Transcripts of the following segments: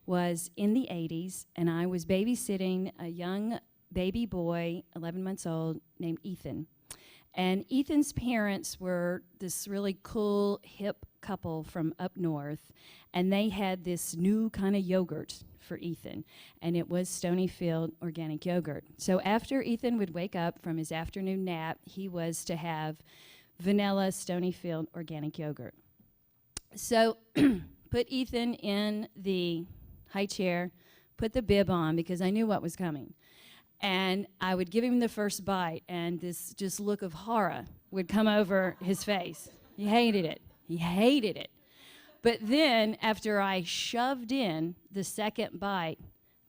was in the 80s, and I was babysitting a young baby boy, 11 months old, named Ethan. And Ethan's parents were this really cool, hip couple from up north, and they had this new kind of yogurt for Ethan, and it was Stonyfield organic yogurt. So after Ethan would wake up from his afternoon nap, he was to have vanilla Stonyfield organic yogurt. So put Ethan in the high chair, put the bib on because I knew what was coming. And I would give him the first bite, and this just look of horror would come over his face. He hated it. He hated it. But then, after I shoved in the second bite,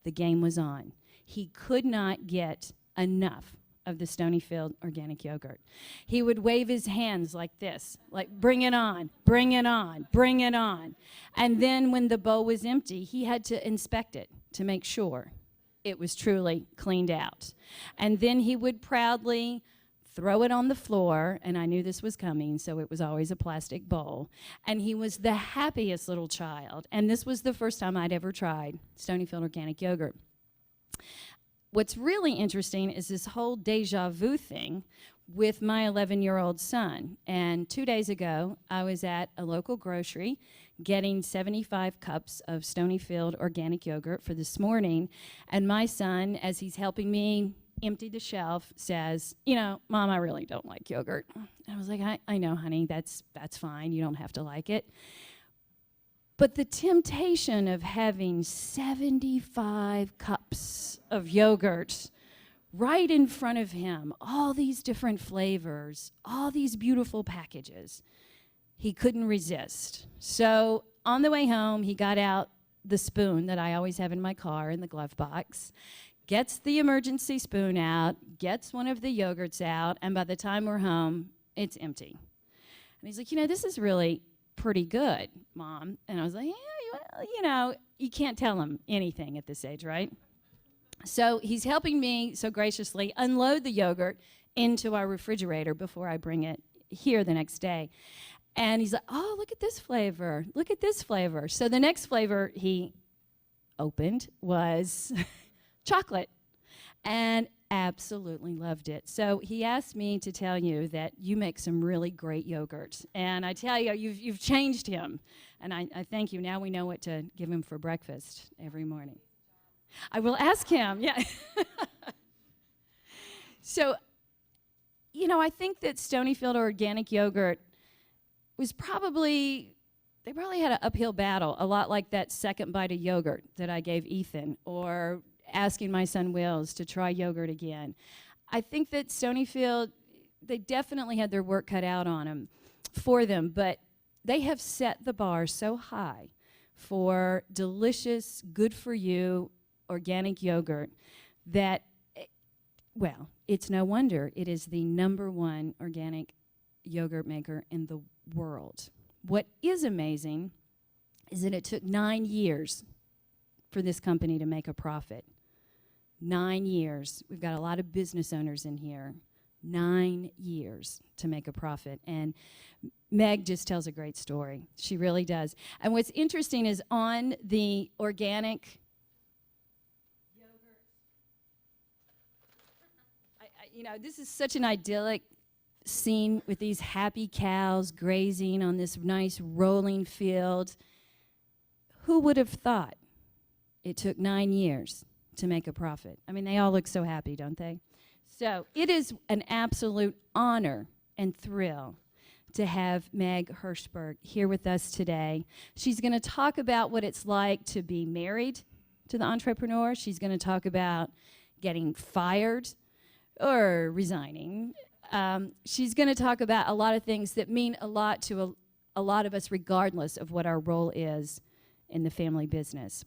the game was on. He could not get enough of the Stonyfield organic yogurt. He would wave his hands like this, like, bring it on, bring it on, bring it on. And then when the bowl was empty, he had to inspect it to make sure it was truly cleaned out. And then he would proudly throw it on the floor, and I knew this was coming, so it was always a plastic bowl. And he was the happiest little child. And this was the first time I'd ever tried Stonyfield organic yogurt. What's really interesting is this whole deja vu thing with my 11-year-old son. And 2 days ago, I was at a local grocery getting 75 cups of Stonyfield organic yogurt for this morning. And my son, as he's helping me empty the shelf, says, you know, Mom, I really don't like yogurt. And I was like, I know, honey, that's fine. You don't have to like it. But the temptation of having 75 cups of yogurt right in front of him, all these different flavors, all these beautiful packages, he couldn't resist. So on the way home, he got out the spoon that I always have in my car in the glove box, gets the emergency spoon out, gets one of the yogurts out, and by the time we're home, it's empty. And he's like, you know, this is really pretty good, Mom. And I was like, yeah, well, you know, you can't tell him anything at this age, right? So he's helping me so graciously unload the yogurt into our refrigerator before I bring it here the next day. And he's like, oh, look at this flavor. Look at this flavor. So the next flavor he opened was chocolate, and absolutely loved it. So he asked me to tell you that you make some really great yogurts. And I tell you, you've changed him. And I thank you. Now we know what to give him for breakfast every morning. I will ask him, yeah. So, you know, I think that Stonyfield organic yogurt was they probably had an uphill battle, a lot like that second bite of yogurt that I gave Ethan, or asking my son Wills to try yogurt again. I think that Stonyfield, they definitely had their work cut out for them, but they have set the bar so high for delicious, good-for-you organic yogurt that, well, it's no wonder it is the #1 organic yogurt maker in the world. What is amazing is that it took 9 years for this company to make a profit. 9 years. We've got a lot of business owners in here. 9 years to make a profit. And Meg just tells a great story. She really does. And what's interesting is on the organic yogurt, you know, this is such an idyllic scene with these happy cows grazing on this nice rolling field. Who would have thought it took 9 years to make a profit? I mean, they all look so happy, don't they? So it is an absolute honor and thrill to have Meg Hirschberg here with us today. She's going to talk about what it's like to be married to the entrepreneur. She's going to talk about getting fired or resigning. She's going to talk about a lot of things that mean a lot to a lot of us, regardless of what our role is in the family business.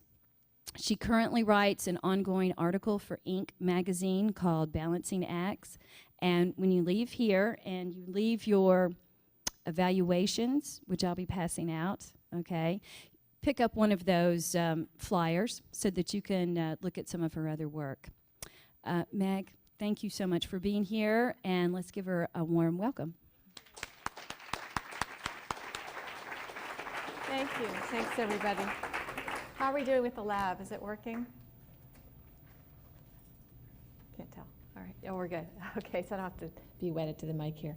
She currently writes an ongoing article for Inc. magazine called Balancing Acts. And when you leave here and you leave your evaluations, which I'll be passing out, okay, pick up one of those flyers so that you can look at some of her other work. Meg, thank you so much for being here, and let's give her a warm welcome. Thank you. Thanks, everybody. Hi. How are we doing with the lab? Is it working? Can't tell. All right. Oh, we're good. Okay, so I don't have to be wedded to the mic here.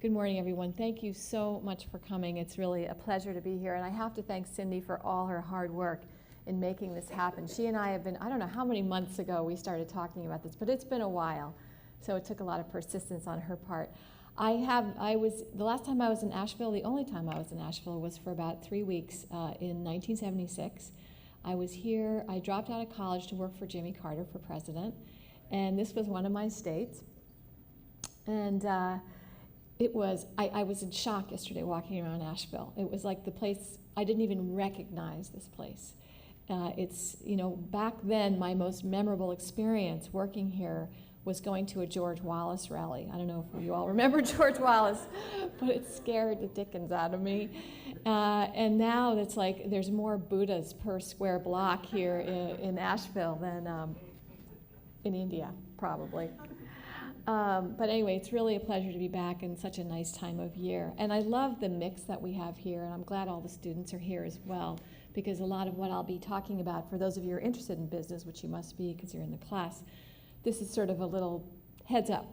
Good morning, everyone. Thank you so much for coming. It's really a pleasure to be here. And I have to thank Cindy for all her hard work in making this happen. She and I have been, I don't know how many months ago we started talking about this, but it's been a while. So it took a lot of persistence on her part. The last time I was in Asheville, the only time I was in Asheville was for about 3 weeks in 1976. I was here, I dropped out of college to work for Jimmy Carter for president, and this was one of my states. And I was in shock yesterday walking around Asheville. It was like the place, I didn't even recognize this place. It's, back then my most memorable experience working here was going to a George Wallace rally. I don't know if you all remember George Wallace, but it scared the dickens out of me. And now it's like there's more Buddhas per square block here in Asheville than in India, probably. But anyway, it's really a pleasure to be back in such a nice time of year. And I love the mix that we have here, and I'm glad all the students are here as well, because a lot of what I'll be talking about, for those of you who are interested in business, which you must be because you're in the class, this is sort of a little heads up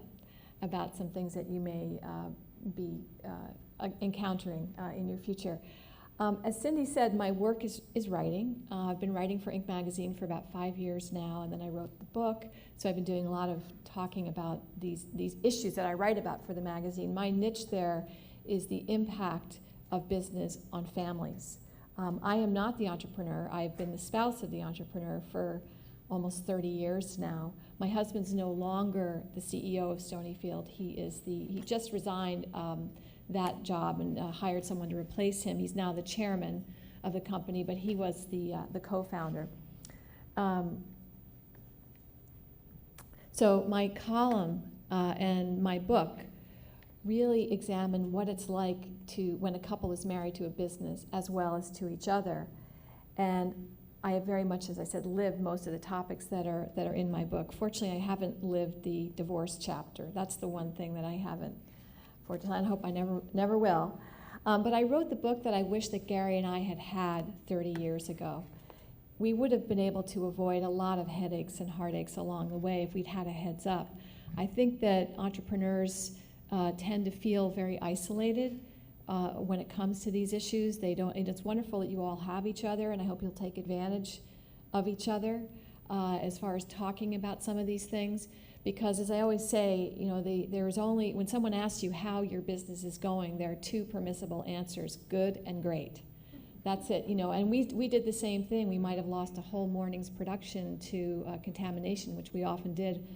about some things that you may be encountering in your future. As Cindy said, my work is writing. I've been writing for Inc. magazine for about 5 years now, and then I wrote the book. So I've been doing a lot of talking about these issues that I write about for the magazine. My niche there is the impact of business on families. I am not the entrepreneur. I've been the spouse of the entrepreneur for almost 30 years now. My husband's no longer the CEO of Stonyfield. He just resigned that job and hired someone to replace him. He's now the chairman of the company, but he was the co-founder. So my column and my book really examine what it's like when a couple is married to a business as well as to each other. And I have very much, as I said, lived most of the topics that are in my book. Fortunately, I haven't lived the divorce chapter. That's the one thing that I haven't. Fortunately, I hope I never will. But I wrote the book that I wish that Gary and I had 30 years ago. We would have been able to avoid a lot of headaches and heartaches along the way if we'd had a heads up. I think that entrepreneurs tend to feel very isolated when it comes to these issues. And it's wonderful that you all have each other, and I hope you'll take advantage of each other as far as talking about some of these things. Because as I always say, when someone asks you how your business is going, there are two permissible answers: good and great. That's it, and we did the same thing. We might have lost a whole morning's production to contamination, which we often did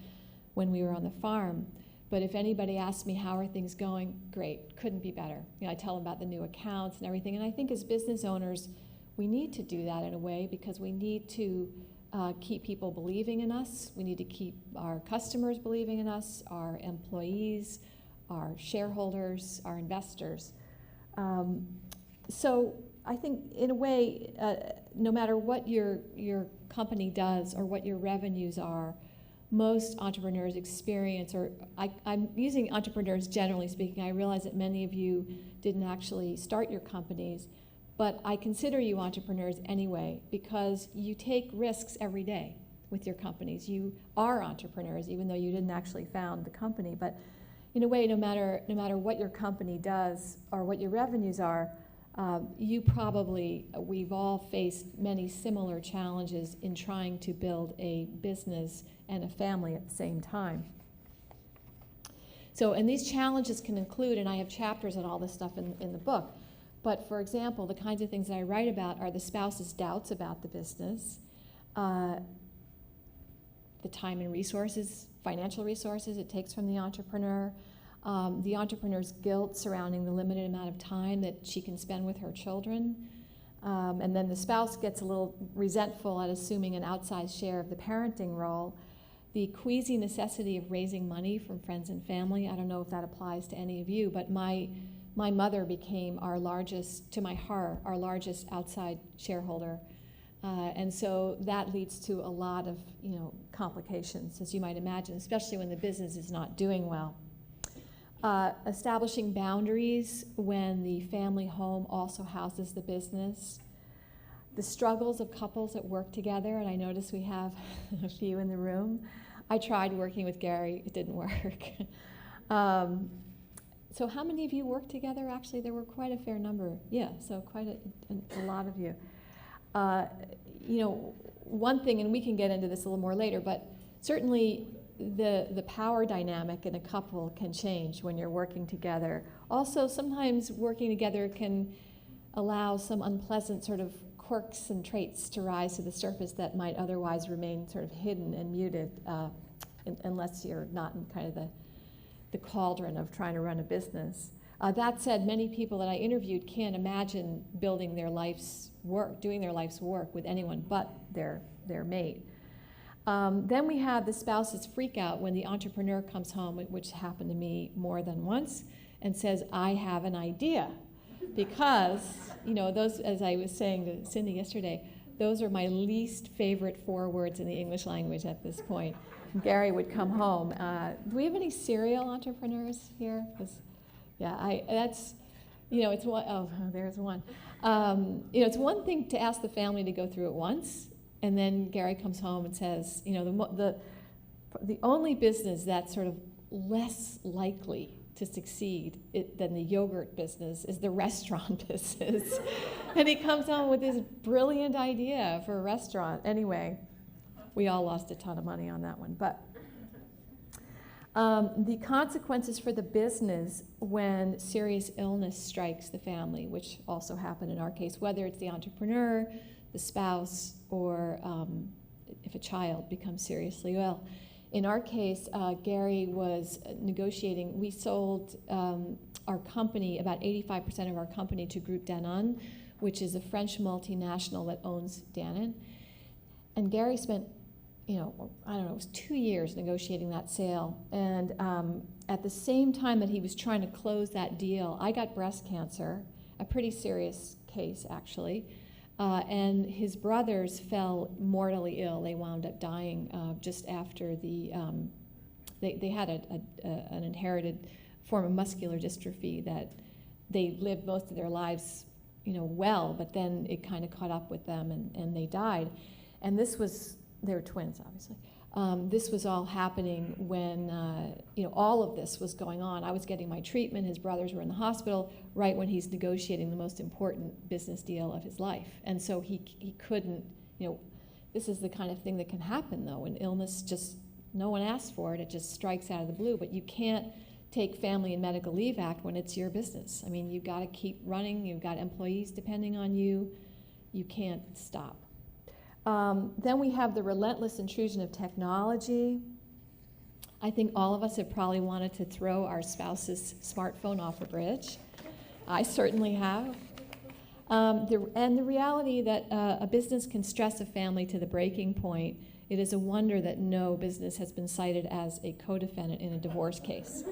when we were on the farm. But if anybody asks me how are things going, great, couldn't be better. I tell them about the new accounts and everything. And I think as business owners, we need to do that in a way, because we need to keep people believing in us. We need to keep our customers believing in us, our employees, our shareholders, our investors. So I think in a way, no matter what your company does or what your revenues are, most entrepreneurs experience, or I'm using entrepreneurs generally speaking. I realize that many of you didn't actually start your companies, but I consider you entrepreneurs anyway, because you take risks every day with your companies. You are entrepreneurs, even though you didn't actually found the company. But in a way, no matter what your company does or what your revenues are, we've all faced many similar challenges in trying to build a business and a family at the same time. So, and these challenges can include, and I have chapters on all this stuff in the book, but for example, the kinds of things that I write about are the spouse's doubts about the business, the time and resources, financial resources it takes from the entrepreneur's guilt surrounding the limited amount of time that she can spend with her children. And then the spouse gets a little resentful at assuming an outsized share of the parenting role. The queasy necessity of raising money from friends and family. I don't know if that applies to any of you, but my mother became our largest outside shareholder. And so that leads to a lot of complications, as you might imagine, especially when the business is not doing well. Establishing boundaries when the family home also houses the business. the struggles of couples that work together, and I notice we have a few in the room. I tried working with Gary, it didn't work. So how many of you work together? Actually, there were quite a fair number. Yeah, so quite a lot of you. You know, one thing, and we can get into this a little more later, but certainly the power dynamic in a couple can change when you're working together. Also, sometimes working together can allow some unpleasant sort of quirks and traits to rise to the surface that might otherwise remain sort of hidden and muted unless you're not in kind of the cauldron of trying to run a business. That said, many people that I interviewed can't imagine building their life's work, doing their life's work with anyone but their mate. Then we have the spouse's freak out when the entrepreneur comes home, which happened to me more than once, and says, I have an idea. Because, you know, those, as I was saying to Cindy yesterday, those are my least favorite 4 words in the English language at this point. Gary would come home. Do we have any serial entrepreneurs here? Yeah, that's, you know, it's one, oh, there's one. You know, it's one thing to ask the family to go through it once, and then Gary comes home and says, you know, the only business that's sort of less likely to succeed than the yogurt business is the restaurant business. And he comes home with this brilliant idea for a restaurant. Anyway, we all lost a ton of money on that one. But the consequences for the business when serious illness strikes the family, which also happened in our case, whether it's the entrepreneur, the spouse, or if a child becomes seriously ill. In our case, Gary was negotiating. We sold our company, about 85% of our company, to Groupe Danone, which is a French multinational that owns Danone. And Gary spent, you know, I don't know, it was 2 years negotiating that sale. And at the same time that he was trying to close that deal, I got breast cancer, a pretty serious case, actually. And his brothers fell mortally ill. They wound up dying just after they had an inherited form of muscular dystrophy that they lived most of their lives, you know, well, but then it kind of caught up with them and they died. And they were twins, obviously. This was all happening when, you know, all of this was going on. I was getting my treatment, his brothers were in the hospital, right when he's negotiating the most important business deal of his life. And so he couldn't, you know, this is the kind of thing that can happen, though, when illness just, no one asks for it, it just strikes out of the blue. But you can't take Family and Medical Leave Act when it's your business. I mean, you've got to keep running, you've got employees depending on you, you can't stop. Then we have the relentless intrusion of technology. I think all of us have probably wanted to throw our spouse's smartphone off a bridge. I certainly have. And the reality that a business can stress a family to the breaking point, it is a wonder that no business has been cited as a co-defendant in a divorce case.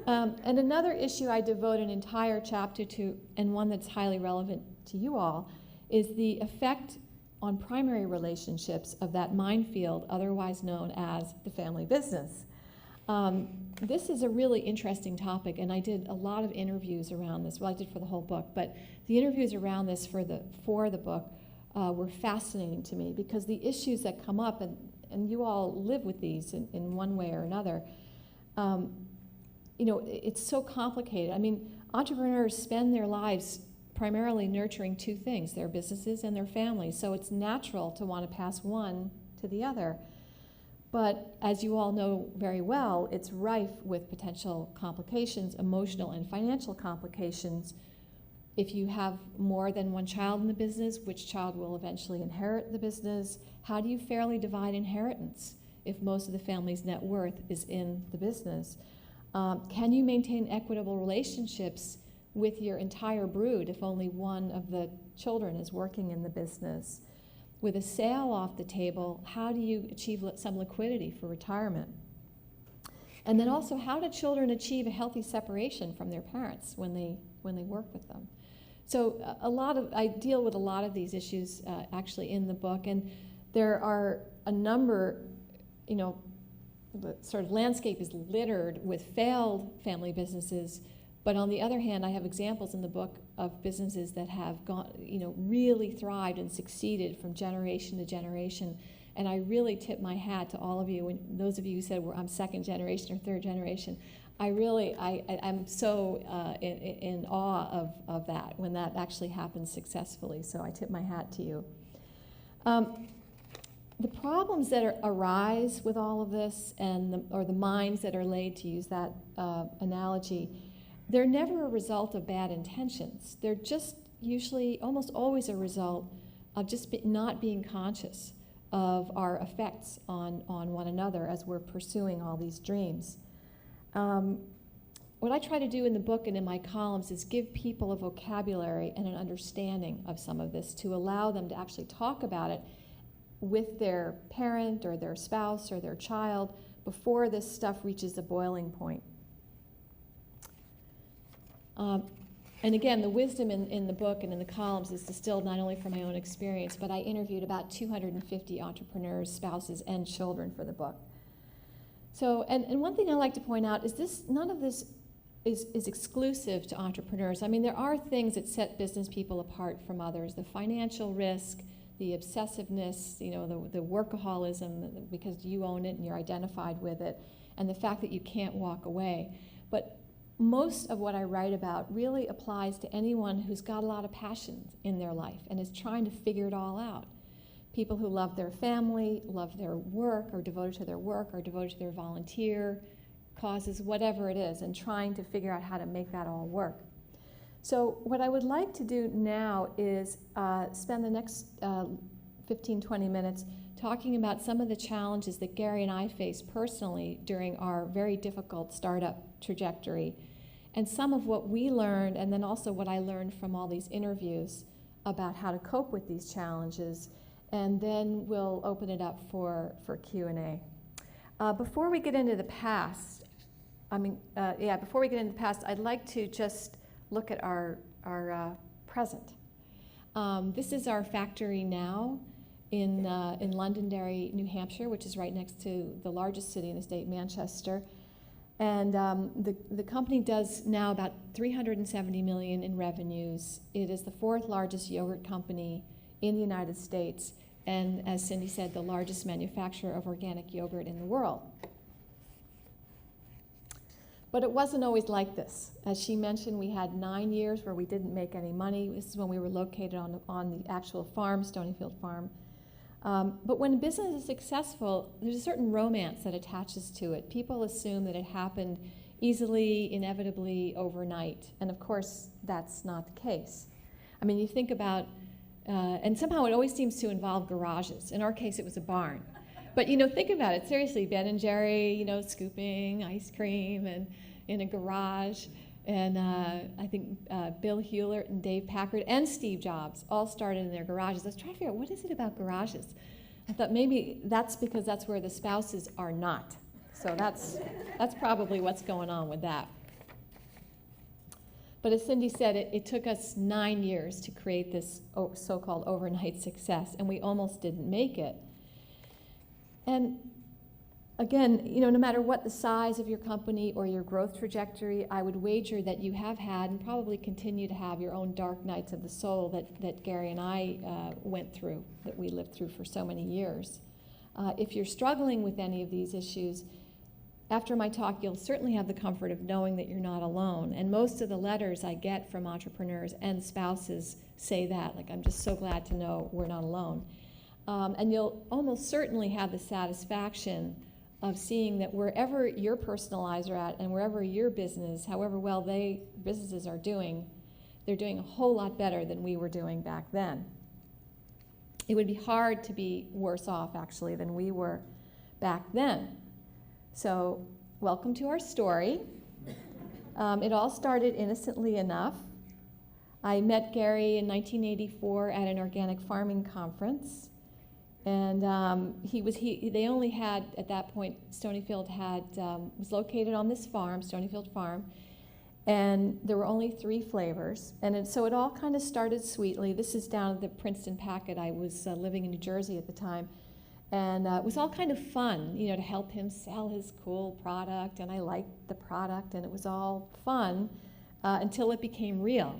And another issue I devote an entire chapter to, and one that's highly relevant to you all, is the effect on primary relationships of that minefield otherwise known as the family business. This is a really interesting topic, and I did a lot of interviews around this. Well, I did for the whole book, but the interviews around this for the book were fascinating to me because the issues that come up, and you all live with these in one way or another, you know, it's so complicated. I mean, entrepreneurs spend their lives primarily nurturing 2 things, their businesses and their families. So it's natural to want to pass one to the other. But as you all know very well, it's rife with potential complications, emotional and financial complications. If you have more than one child in the business, which child will eventually inherit the business? How do you fairly divide inheritance if most of the family's net worth is in the business? Can you maintain equitable relationships with your entire brood if only one of the children is working in the business? With a sale off the table, how do you achieve some liquidity for retirement? And then also, how do children achieve a healthy separation from their parents when they work with them? So I deal with a lot of these issues actually in the book, and there are a number, you know, the sort of landscape is littered with failed family businesses But on the other hand, I have examples in the book of businesses that have gone, really thrived and succeeded from generation to generation. And I really tip my hat to all of you, and those of you who said, well, I'm second generation or third generation. I'm so in awe of that when that actually happens successfully. So I tip my hat to you. The problems that arise with all of this, or the mines that are laid, to use that analogy, they're never a result of bad intentions. They're just usually, almost always, a result of just not being conscious of our effects on one another as we're pursuing all these dreams. What I try to do in the book and in my columns is give people a vocabulary and an understanding of some of this to allow them to actually talk about it with their parent or their spouse or their child before this stuff reaches the boiling point. And again, the wisdom in the book and in the columns is distilled not only from my own experience, but I interviewed about 250 entrepreneurs, spouses, and children for the book. So, and one thing I like to point out is none of this is exclusive to entrepreneurs. I mean, there are things that set business people apart from others: the financial risk, the obsessiveness, the workaholism because you own it and you're identified with it, and the fact that you can't walk away. But most of what I write about really applies to anyone who's got a lot of passion in their life and is trying to figure it all out. People who love their family, love their work, are devoted to their work, are devoted to their volunteer causes, whatever it is, and trying to figure out how to make that all work. So what I would like to do now is spend the next 15, 20 minutes talking about some of the challenges that Gary and I faced personally during our very difficult startup trajectory, and some of what we learned, and then also what I learned from all these interviews about how to cope with these challenges, and then we'll open it up for Q&A. Before we get into the past, I'd like to just look at our present. This is our factory now in Londonderry, New Hampshire, which is right next to the largest city in the state, Manchester. And the company does now about $370 million in revenues. It is the fourth largest yogurt company in the United States, and as Cindy said, the largest manufacturer of organic yogurt in the world. But it wasn't always like this. As she mentioned, we had 9 years where we didn't make any money. This is when we were located on the actual farm, Stonyfield Farm. But when a business is successful, there's a certain romance that attaches to it. People assume that it happened easily, inevitably, overnight. And of course, that's not the case. I mean, you think about, and somehow it always seems to involve garages. In our case, it was a barn. But think about it, seriously, Ben and Jerry, scooping ice cream and in a garage. And I think Bill Hewlett and Dave Packard and Steve Jobs all started in their garages. I was trying to figure out, what is it about garages? I thought maybe that's because that's where the spouses are not. So that's probably what's going on with that. But as Cindy said, it took us 9 years to create this so-called overnight success, and we almost didn't make it. And again, no matter what the size of your company or your growth trajectory, I would wager that you have had and probably continue to have your own dark nights of the soul that Gary and I went through, that we lived through for so many years. If you're struggling with any of these issues, after my talk, you'll certainly have the comfort of knowing that you're not alone. And most of the letters I get from entrepreneurs and spouses say that, like, I'm just so glad to know we're not alone. And you'll almost certainly have the satisfaction of seeing that wherever your personal lives are at and wherever your business, however well businesses are doing, they're doing a whole lot better than we were doing back then. It would be hard to be worse off, actually, than we were back then. So, welcome to our story. It all started innocently enough. I met Gary in 1984 at an organic farming conference. And they only had, at that point, Stonyfield was located on this farm, Stonyfield Farm, and there were only 3 flavors. And so it all kind of started sweetly. This is down at the Princeton Packet. I was living in New Jersey at the time. And it was all kind of fun, to help him sell his cool product. And I liked the product, and it was all fun. until it became real.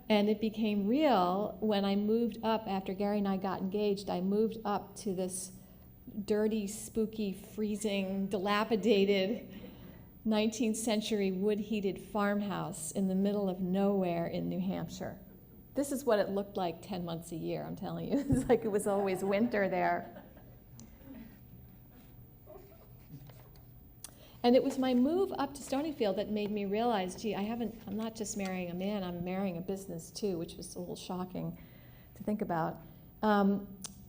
And it became real when I moved up, after Gary and I got engaged, I moved up to this dirty, spooky, freezing, dilapidated 19th century wood-heated farmhouse in the middle of nowhere in New Hampshire. This is what it looked like 10 months a year, I'm telling you. It's like it was always winter there. And it was my move up to Stonyfield that made me realize, gee, I'm not just marrying a man, I'm marrying a business too, which was a little shocking to think about.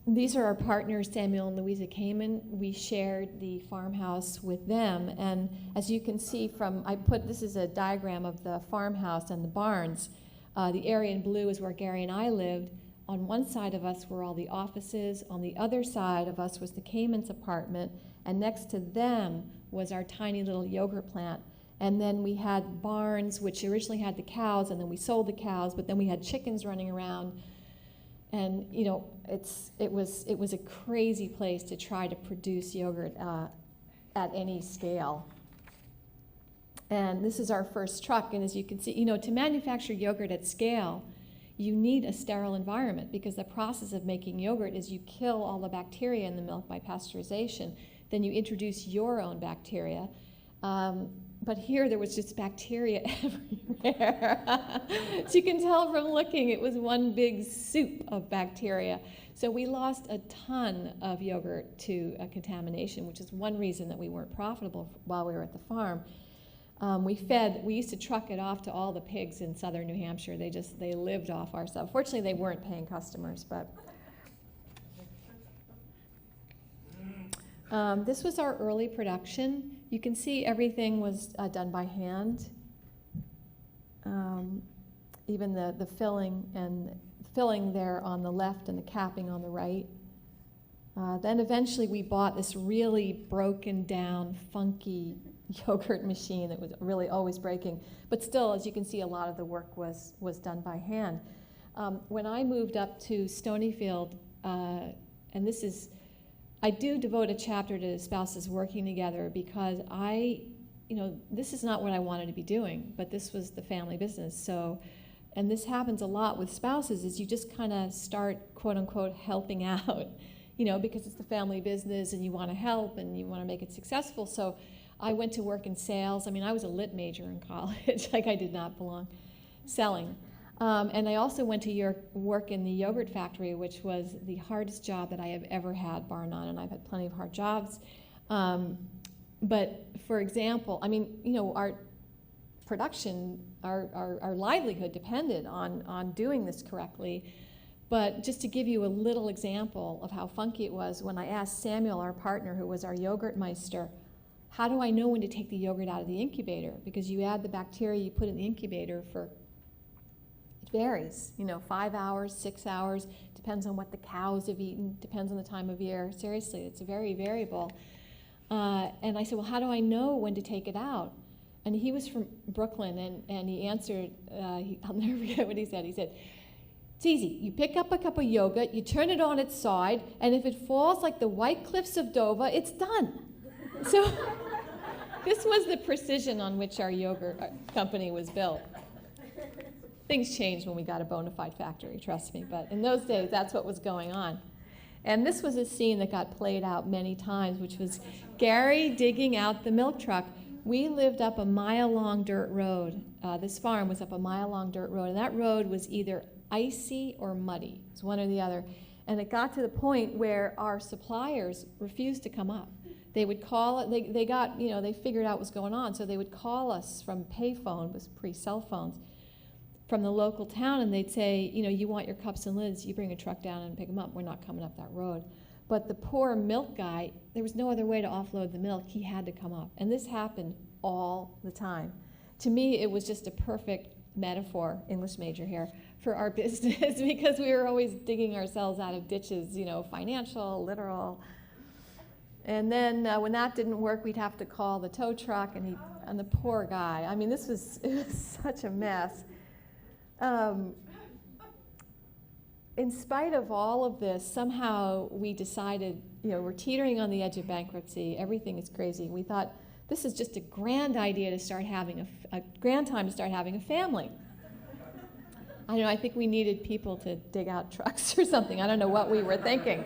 These are our partners, Samuel and Louisa Kamen. We shared the farmhouse with them, and as you can see this is a diagram of the farmhouse and the barns. The area in blue is where Gary and I lived. On one side of us were all the offices, on the other side of us was the Kamen's apartment, and next to them was our tiny little yogurt plant. And then we had barns, which originally had the cows, and then we sold the cows, but then we had chickens running around. And you know, it was a crazy place to try to produce yogurt at any scale. And this is our first truck, and as you can see, you know, to manufacture yogurt at scale, you need a sterile environment, because the process of making yogurt is you kill all the bacteria in the milk by pasteurization. Then you introduce your own bacteria. But here there was just bacteria everywhere. So you can tell from looking, it was one big soup of bacteria. So we lost a ton of yogurt to contamination, which is one reason that we weren't profitable while we were at the farm. We used to truck it off to all the pigs in southern New Hampshire. They lived off our stuff. Fortunately, they weren't paying customers, but. This was our early production. You can see everything was done by hand. Even the filling there on the left and the capping on the right. Then eventually we bought this really broken down, funky yogurt machine that was really always breaking. But still, as you can see, a lot of the work was done by hand. When I moved up to Stonyfield, and I do devote a chapter to spouses working together, because this is not what I wanted to be doing, but this was the family business. So, and this happens a lot with spouses, is you just kind of start, quote unquote, helping out, because it's the family business and you want to help and you want to make it successful. So I went to work in sales. I mean, I was a lit major in college, like I did not belong selling. And I also went to work in the yogurt factory, which was the hardest job that I have ever had, bar none, and I've had plenty of hard jobs. But for example, I mean, our production, our livelihood depended on doing this correctly. But just to give you a little example of how funky it was, when I asked Samuel, our partner, who was our yogurt meister, how do I know when to take the yogurt out of the incubator? Because you add the bacteria, you put it in the incubator for, it varies, 5 hours, 6 hours, depends on what the cows have eaten, depends on the time of year. Seriously, it's very variable. And I said, well, how do I know when to take it out? And he was from Brooklyn, and he answered, I'll never forget what he said. He said, it's easy. You pick up a cup of yogurt, you turn it on its side, and if it falls like the White Cliffs of Dover, it's done. So this was the precision on which our yogurt company was built. Things changed when we got a bona fide factory, trust me, but in those days, that's what was going on. And this was a scene that got played out many times, which was Gary digging out the milk truck. We lived up a mile-long dirt road. This farm was up a mile-long dirt road, and that road was either icy or muddy. It was one or the other. And it got to the point where our suppliers refused to come up. They would call, they got, they figured out what was going on, so they would call us from payphone, it was pre-cell phones, from the local town, and they'd say, you want your cups and lids, you bring a truck down and pick them up. We're not coming up that road. But the poor milk guy, there was no other way to offload the milk. He had to come up. And this happened all the time. To me, it was just a perfect metaphor, English major here, for our business, because we were always digging ourselves out of ditches, financial, literal. And then when that didn't work, we'd have to call the tow truck, and the poor guy. I mean, it was such a mess. In spite of all of this, somehow we decided, we're teetering on the edge of bankruptcy. Everything is crazy. We thought, this is just a grand idea to start having a grand time to start having a family. I don't know, I think we needed people to dig out trucks or something. I don't know what we were thinking.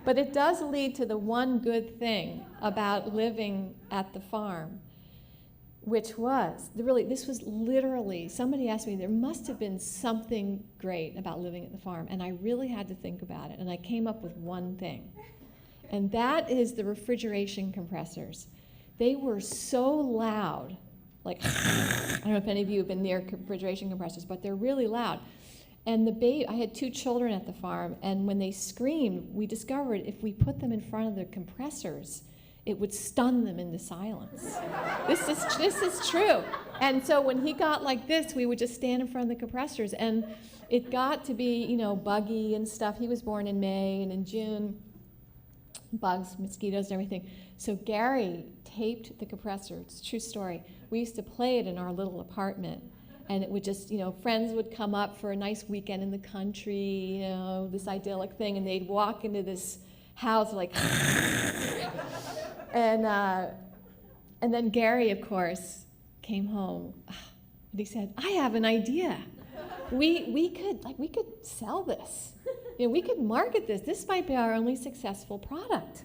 But it does lead to the one good thing about living at the farm, which was, this was literally, somebody asked me, there must have been something great about living at the farm. And I really had to think about it. And I came up with one thing. And that is the refrigeration compressors. They were so loud, like, I don't know if any of you have been near refrigeration compressors, but they're really loud. And I had 2 children at the farm, and when they screamed, we discovered if we put them in front of the compressors, it would stun them into silence. This is true. And so when he got like this, we would just stand in front of the compressors, and it got to be, buggy and stuff. He was born in May, and in June, bugs, mosquitoes, and everything. So Gary taped the compressor. It's a true story. We used to play it in our little apartment. And it would just, friends would come up for a nice weekend in the country, this idyllic thing, and they'd walk into this house like, and then Gary, of course, came home, and he said, "I have an idea. We could sell this. We could market this. This might be our only successful product."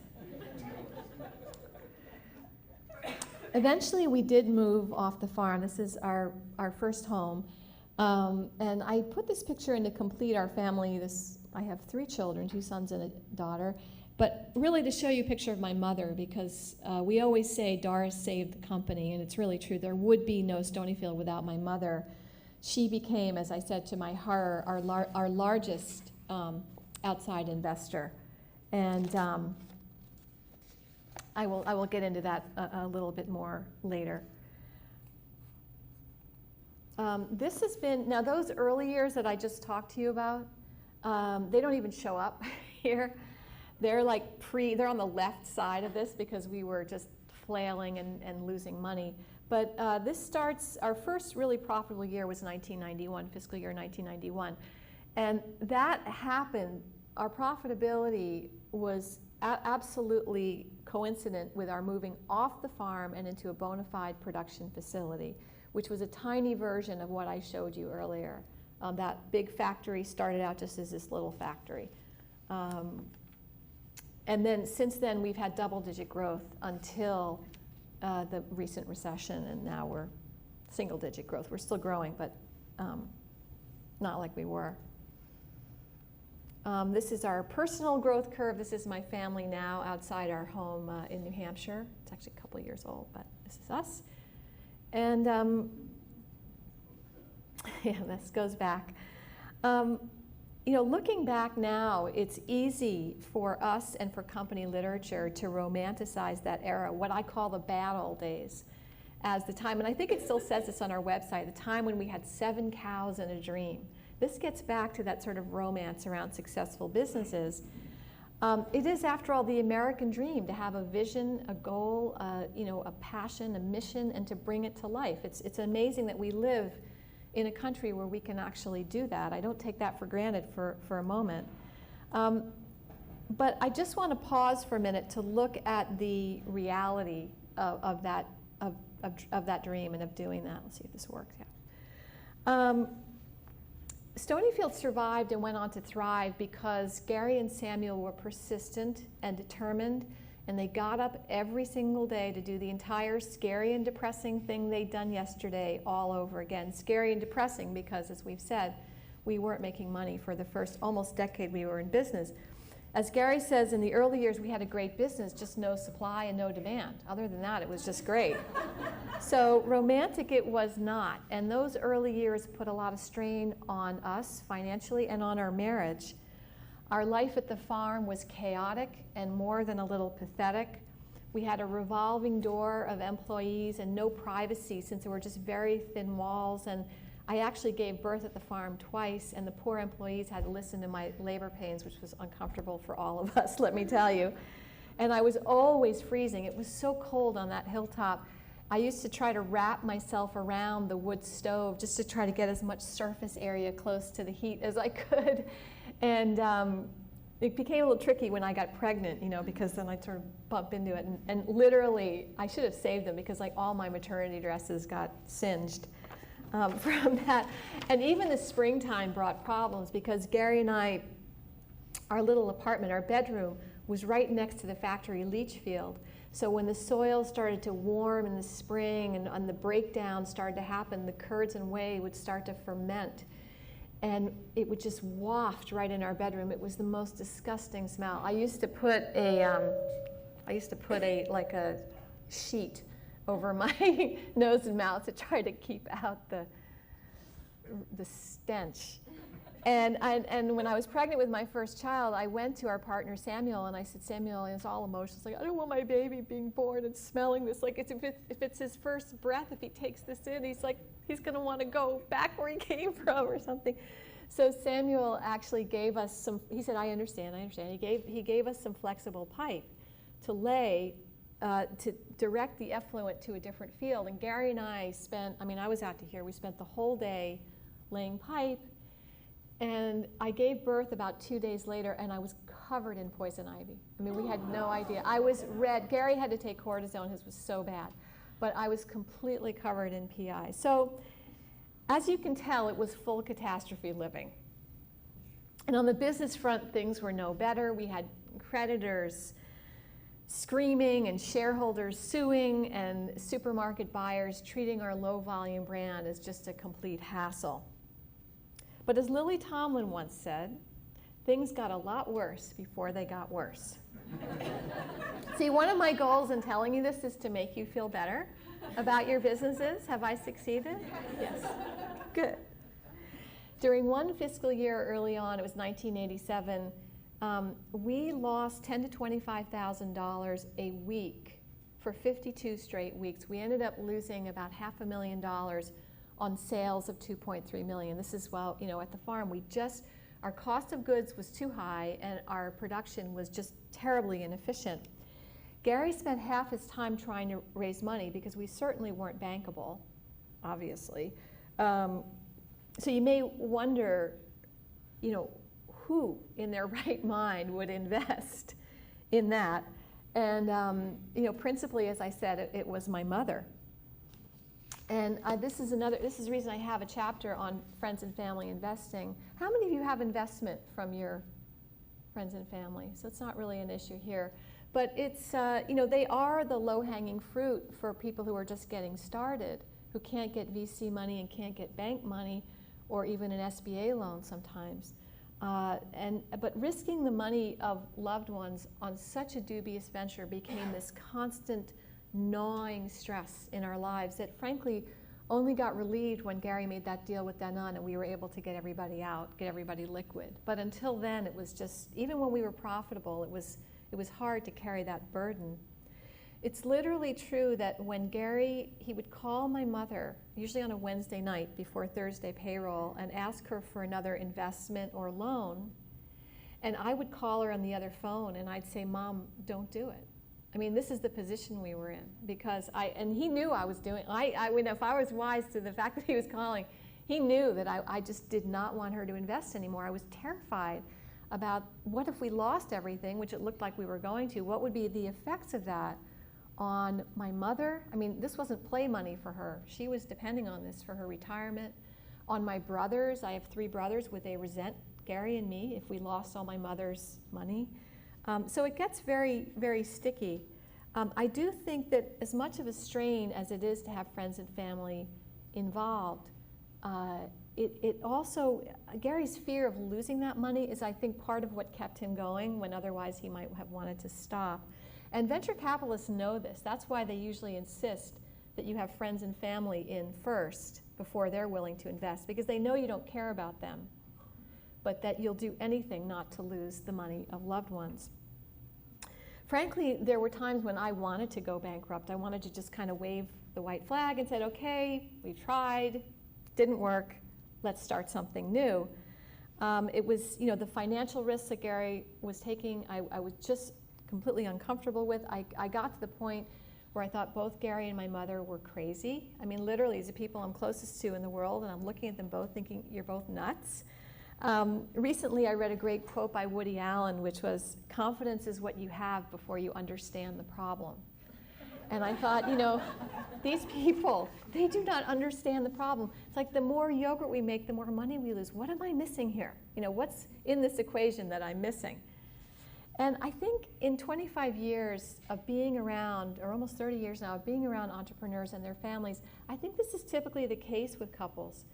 Eventually, we did move off the farm. This is our first home. And I put this picture in to complete our family. I have 3 children, 2 sons and a daughter. But really to show you a picture of my mother, because we always say Doris saved the company, and it's really true. There would be no Stonyfield without my mother. She became, as I said to my horror, our largest outside investor. And I will get into that a little bit more later. This has been, now those early years that I just talked to you about, they don't even show up here. They're like they're on the left side of this because we were just flailing and losing money. But this starts, our first really profitable year was 1991, fiscal year 1991. And that happened, our profitability was absolutely coincident with our moving off the farm and into a bona fide production facility, which was a tiny version of what I showed you earlier. That big factory started out just as this little factory. And then since then, we've had double-digit growth until the recent recession, and now we're single-digit growth. We're still growing, but not like we were. This is our personal growth curve. This is my family now outside our home in New Hampshire. It's actually a couple of years old, but this is us. And yeah, this goes back. Looking back now, it's easy for us and for company literature to romanticize that era, what I call the bad old days, as the time, and I think it still says this on our website, the time when we had 7 cows and a dream. This gets back to that sort of romance around successful businesses. It is, after all, the American dream to have a vision, a goal, a passion, a mission, and to bring it to life. It's amazing that we live in a country where we can actually do that. I don't take that for granted for a moment. But I just want to pause for a minute to look at the reality of that dream and of doing that. Let's see if this works. Yeah. Stonyfield survived and went on to thrive because Gary and Samuel were persistent and determined, and they got up every single day to do the entire scary and depressing thing they'd done yesterday all over again. Scary and depressing because, as we've said, we weren't making money for the first almost decade we were in business. As Gary says, in the early years we had a great business, just no supply and no demand. Other than that, it was just great. So romantic it was not, and those early years put a lot of strain on us financially and on our marriage. Our life at the farm was chaotic and more than a little pathetic. We had a revolving door of employees and no privacy since there were just very thin walls, and I actually gave birth at the farm twice, and the poor employees had to listen to my labor pains, which was uncomfortable for all of us, let me tell you. And I was always freezing. It was so cold on that hilltop. I used to try to wrap myself around the wood stove just to try to get as much surface area close to the heat as I could. And it became a little tricky when I got pregnant, because then I sort of bump into it. And literally, I should have saved them because like all my maternity dresses got singed from that. And even the springtime brought problems because Gary and I, our little apartment, our bedroom, was right next to the factory leach field. So when the soil started to warm in the spring and the breakdown started to happen, the curds and whey would start to ferment. And it would just waft right in our bedroom. It was the most disgusting smell. I used to put a sheet over my nose and mouth to try to keep out the stench. And when I was pregnant with my first child, I went to our partner Samuel and I said, Samuel, and it's all emotions, like I don't want my baby being born and smelling this. Like if it's his first breath, if he takes this in, he's going to want to go back where he came from or something. So Samuel actually gave us some. He said, I understand. He gave us some flexible pipe to lay to direct the effluent to a different field. And Gary and I I was out to here. We spent the whole day laying pipe. And I gave birth about 2 days later, and I was covered in poison ivy. I mean, we had no idea. I was red. Gary had to take cortisone. His was so bad. But I was completely covered in PI. So as you can tell, it was full catastrophe living. And on the business front, things were no better. We had creditors screaming and shareholders suing and supermarket buyers treating our low-volume brand as just a complete hassle. But as Lily Tomlin once said, things got a lot worse before they got worse. See, one of my goals in telling you this is to make you feel better about your businesses. Have I succeeded? Yes. Good. During one fiscal year early on, it was 1987, we lost $10,000 to $25,000 a week for 52 straight weeks. We ended up losing about $500,000 on sales of $2.3 million. This is at the farm, our cost of goods was too high and our production was just terribly inefficient. Gary spent half his time trying to raise money because we certainly weren't bankable, obviously. So you may wonder, who in their right mind would invest in that? And principally, as I said, it was my mother. And this is the reason I have a chapter on friends and family investing. How many of you have investment from your friends and family? So it's not really an issue here. But it's, they are the low-hanging fruit for people who are just getting started, who can't get VC money and can't get bank money or even an SBA loan sometimes. But risking the money of loved ones on such a dubious venture became this constant gnawing stress in our lives that frankly only got relieved when Gary made that deal with Danone and we were able to get everybody out, get everybody liquid. But until then, it was just, even when we were profitable, it was hard to carry that burden. It's literally true that when Gary, he would call my mother, usually on a Wednesday night before Thursday payroll, and ask her for another investment or loan, and I would call her on the other phone and I'd say, Mom, don't do it. I mean, this is the position we were in because and he knew I was doing, if I was wise to the fact that he was calling, he knew that I just did not want her to invest anymore. I was terrified about what if we lost everything, which it looked like we were going to, what would be the effects of that on my mother? I mean, this wasn't play money for her. She was depending on this for her retirement. On my brothers, I have 3 brothers, would they resent Gary and me if we lost all my mother's money? So it gets very, very sticky. I do think that as much of a strain as it is to have friends and family involved, it also, Gary's fear of losing that money is, I think, part of what kept him going when otherwise he might have wanted to stop. And venture capitalists know this. That's why they usually insist that you have friends and family in first before they're willing to invest, because they know you don't care about them, but that you'll do anything not to lose the money of loved ones. Frankly, there were times when I wanted to go bankrupt. I wanted to just kind of wave the white flag and said, okay, we tried, didn't work, let's start something new. It was, the financial risks that Gary was taking, I was just completely uncomfortable with. I got to the point where I thought both Gary and my mother were crazy. I mean, literally, these are people I'm closest to in the world, and I'm looking at them both thinking, you're both nuts. Recently, I read a great quote by Woody Allen, which was, "Confidence is what you have before you understand the problem." And I thought, these people, they do not understand the problem. It's like the more yogurt we make, the more money we lose. What am I missing here? What's in this equation that I'm missing? And I think in 25 years of being around, or almost 30 years now, of being around entrepreneurs and their families, I think this is typically the case with couples,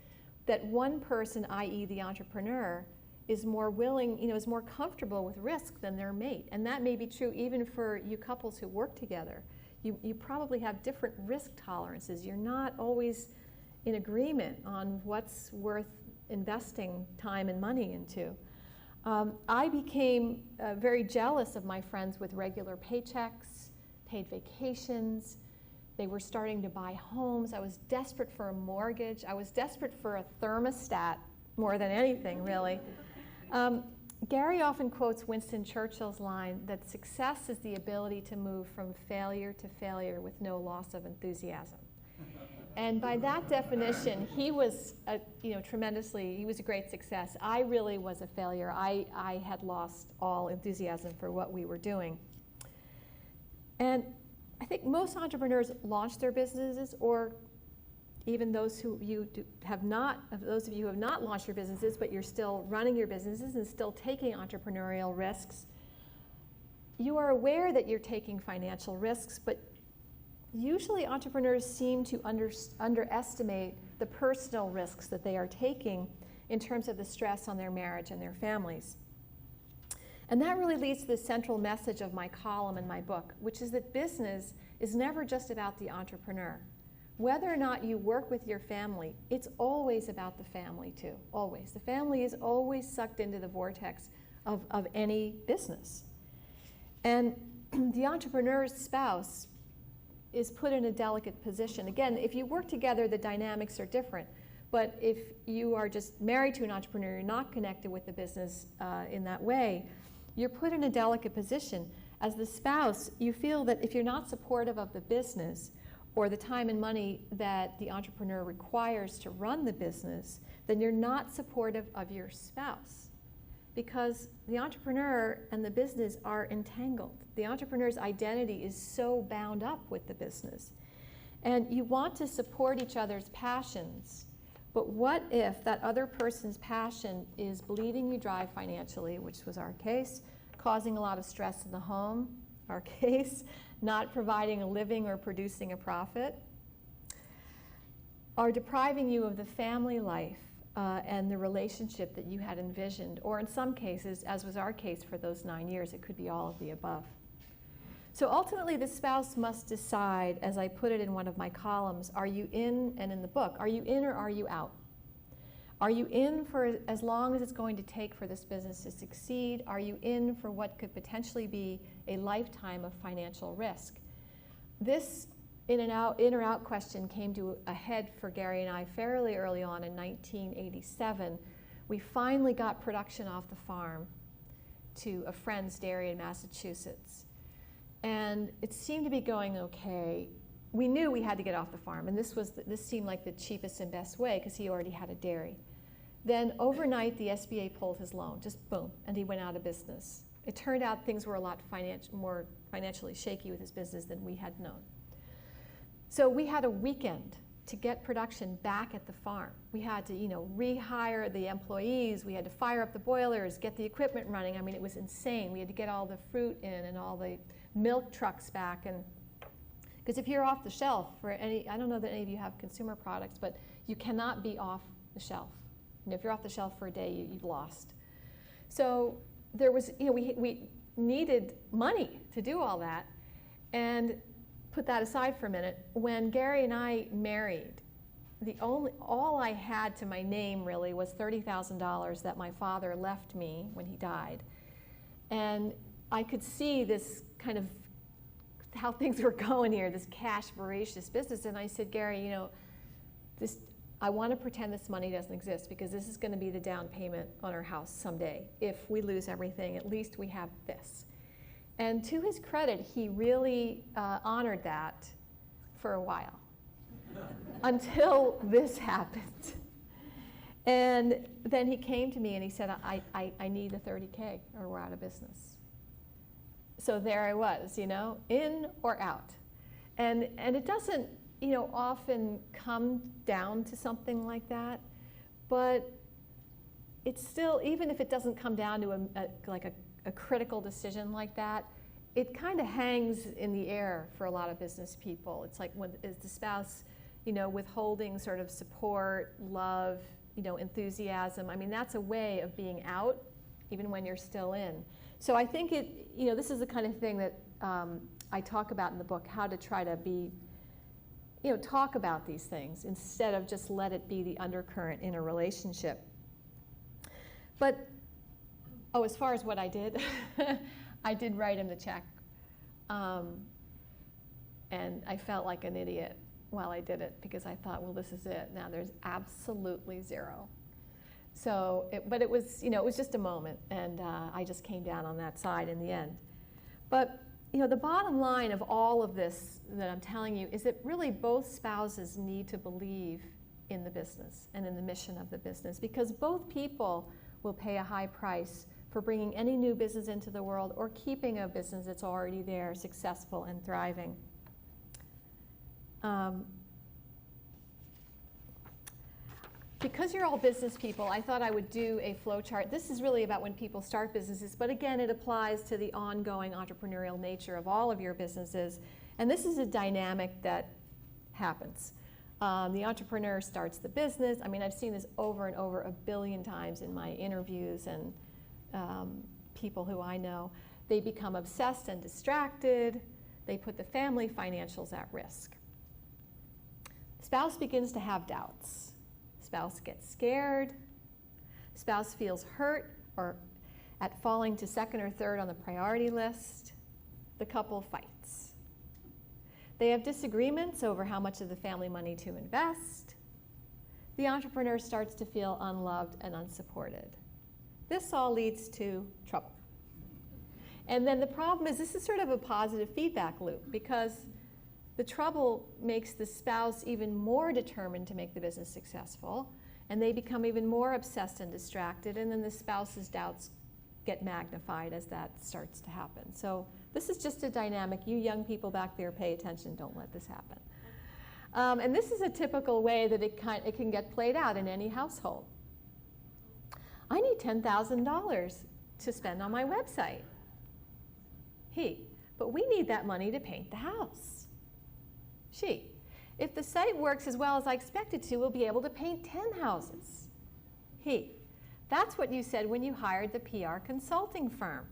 that one person, i.e. the entrepreneur, is more willing, is more comfortable with risk than their mate. And that may be true even for you couples who work together. You probably have different risk tolerances. You're not always in agreement on what's worth investing time and money into. I became very jealous of my friends with regular paychecks, paid vacations. They were starting to buy homes. I was desperate for a mortgage. I was desperate for a thermostat more than anything, really. Gary often quotes Winston Churchill's line that success is the ability to move from failure to failure with no loss of enthusiasm. And by that definition, he was he was a great success. I really was a failure. I had lost all enthusiasm for what we were doing. And I think most entrepreneurs launch their businesses, or even those of you who have not launched your businesses, but you're still running your businesses and still taking entrepreneurial risks, you are aware that you're taking financial risks, but usually entrepreneurs seem to underestimate the personal risks that they are taking in terms of the stress on their marriage and their families. And that really leads to the central message of my column in my book, which is that business is never just about the entrepreneur. Whether or not you work with your family, it's always about the family too, always. The family is always sucked into the vortex of any business. And the entrepreneur's spouse is put in a delicate position. Again, if you work together, the dynamics are different. But if you are just married to an entrepreneur, you're not connected with the business in that way, you're put in a delicate position. As the spouse, you feel that if you're not supportive of the business or the time and money that the entrepreneur requires to run the business, then you're not supportive of your spouse, because the entrepreneur and the business are entangled. The entrepreneur's identity is so bound up with the business. And you want to support each other's passions, but what if that other person's passion is bleeding you dry financially, which was our case, causing a lot of stress in the home, our case, not providing a living or producing a profit, or depriving you of the family life and the relationship that you had envisioned, or in some cases, as was our case for those 9 years, it could be all of the above. So ultimately, the spouse must decide, as I put it in one of my columns, are you in, and in the book, are you in or are you out? Are you in for as long as it's going to take for this business to succeed? Are you in for what could potentially be a lifetime of financial risk? This in or out question came to a head for Gary and I fairly early on in 1987. We finally got production off the farm to a friend's dairy in Massachusetts. And it seemed to be going okay. We knew we had to get off the farm, and this seemed like the cheapest and best way because he already had a dairy. Then overnight, the SBA pulled his loan, just boom, and he went out of business. It turned out things were a lot more financially shaky with his business than we had known. So we had a weekend to get production back at the farm. We had to, rehire the employees. We had to fire up the boilers, get the equipment running. I mean, it was insane. We had to get all the fruit in and all the milk trucks back. And because if you're off the shelf for I don't know that any of you have consumer products, but you cannot be off the shelf. If you're off the shelf for a day, you've lost. So there was, we needed money to do all that. And put that aside for a minute. When Gary and I married, all I had to my name really was $30,000 that my father left me when he died. And I could see this kind of how things were going here, this cash voracious business. And I said, Gary, I want to pretend this money doesn't exist because this is going to be the down payment on our house someday. If we lose everything, at least we have this. And to his credit, he really honored that for a while until this happened. And then he came to me and he said, I need the 30K or we're out of business. So there I was, in or out. And it doesn't, often come down to something like that, but it's still, even if it doesn't come down to a critical decision like that, it kind of hangs in the air for a lot of business people. It's like, is the spouse, withholding sort of support, love, enthusiasm? I mean, that's a way of being out, even when you're still in. So I think this is the kind of thing that I talk about in the book, how to try to be, talk about these things instead of just let it be the undercurrent in a relationship. But, as far as what I did, I did write him the check. And I felt like an idiot while I did it because I thought, well, this is it. Now there's absolutely zero. So, but it was, it was just a moment, and I just came down on that side in the end. But, the bottom line of all of this that I'm telling you is that really both spouses need to believe in the business and in the mission of the business, because both people will pay a high price for bringing any new business into the world or keeping a business that's already there, successful and thriving. Because you're all business people, I thought I would do a flow chart. This is really about when people start businesses, but again, it applies to the ongoing entrepreneurial nature of all of your businesses. And this is a dynamic that happens. The entrepreneur starts the business. I mean, I've seen this over and over 1 billion times in my interviews and people who I know. They become obsessed and distracted. They put the family financials at risk. Spouse begins to have doubts. Spouse gets scared. Spouse feels hurt or at falling to second or third on the priority list. The couple fights. They have disagreements over how much of the family money to invest. The entrepreneur starts to feel unloved and unsupported. This all leads to trouble. And then the problem is, this is sort of a positive feedback loop, because the trouble makes the spouse even more determined to make the business successful, and they become even more obsessed and distracted, and then the spouse's doubts get magnified as that starts to happen. So this is just a dynamic. You young people back there, pay attention, don't let this happen. And this is a typical way that it can get played out in any household. I need $10,000 to spend on my website. But we need that money to paint the house. If the site works as well as I expect it to, we'll be able to paint 10 houses. That's what you said when you hired the PR consulting firm.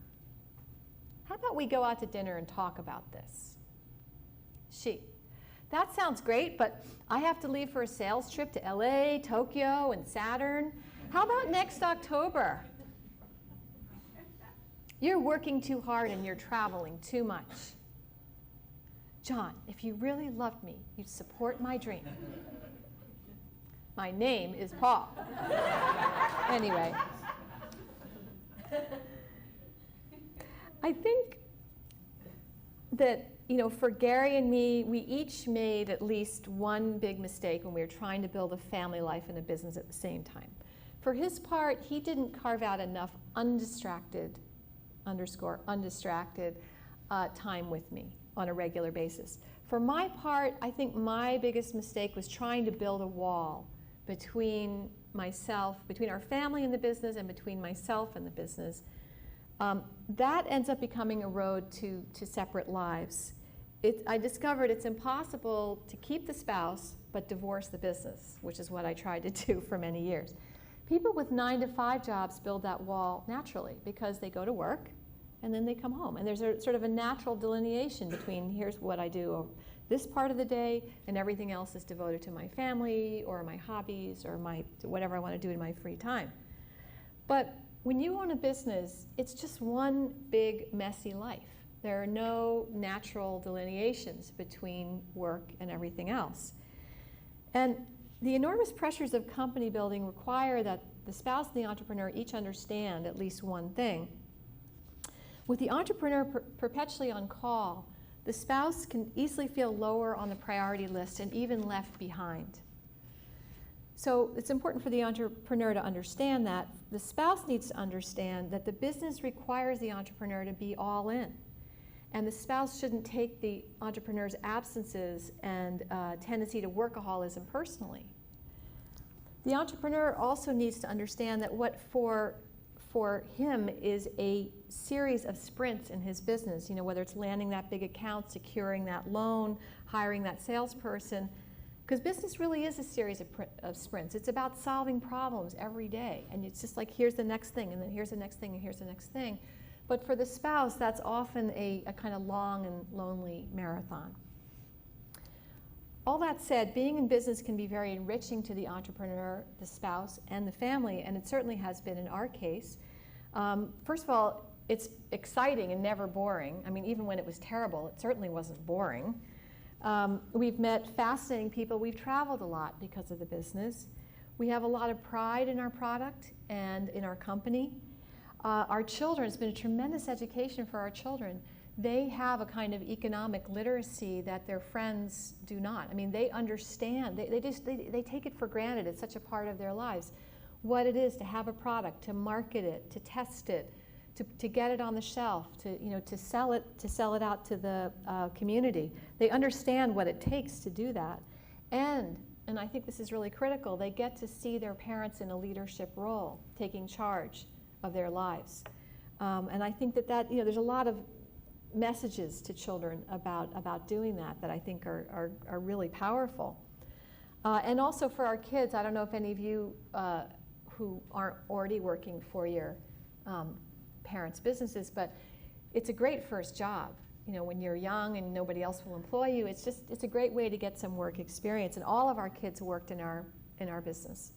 How about we go out to dinner and talk about this? That sounds great, but I have to leave for a sales trip to LA, Tokyo, and Saturn. How about next October? You're working too hard and you're traveling too much. John, if you really loved me, you'd support my dream. My name is Paul. Anyway. I think that, for Gary and me, we each made at least one big mistake when we were trying to build a family life and a business at the same time. For his part, he didn't carve out enough undistracted time with me on a regular basis. For my part, I think my biggest mistake was trying to build a wall between our family and the business, and between myself and the business. That ends up becoming a road to separate lives. I discovered it's impossible to keep the spouse but divorce the business, which is what I tried to do for many years. People with 9-to-5 jobs build that wall naturally because they go to work and then they come home. And there's a sort of a natural delineation between, here's what I do this part of the day, and everything else is devoted to my family or my hobbies or whatever I want to do in my free time. But when you own a business, it's just one big messy life. There are no natural delineations between work and everything else. And the enormous pressures of company building require that the spouse and the entrepreneur each understand at least one thing. With the entrepreneur perpetually on call, the spouse can easily feel lower on the priority list and even left behind. So it's important for the entrepreneur to understand that. The spouse needs to understand that the business requires the entrepreneur to be all in. And the spouse shouldn't take the entrepreneur's absences and tendency to workaholism personally. The entrepreneur also needs to understand that what for him is a series of sprints in his business, whether it's landing that big account, securing that loan, hiring that salesperson, because business really is a series of sprints. It's about solving problems every day, and it's just like, here's the next thing, and then here's the next thing, and here's the next thing. But for the spouse, that's often a kind of long and lonely marathon. All that said, being in business can be very enriching to the entrepreneur, the spouse, and the family, and it certainly has been in our case. First of all, it's exciting and never boring. I mean, even when it was terrible, it certainly wasn't boring. We've met fascinating people. We've traveled a lot because of the business. We have a lot of pride in our product and in our company. Our children, it's been a tremendous education for our children. They have a kind of economic literacy that their friends do not. I mean, they understand. They take it for granted. It's such a part of their lives. What it is to have a product, to market it, to test it, to get it on the shelf, to sell it out to the community. They understand what it takes to do that, and I think this is really critical. They get to see their parents in a leadership role, taking charge of their lives, and I think that there's a lot of messages to children about doing that I think are really powerful, and also for our kids. I don't know if any of you who aren't already working for your parents' businesses, but it's a great first job. When you're young and nobody else will employ you, it's a great way to get some work experience. And all of our kids worked in our business.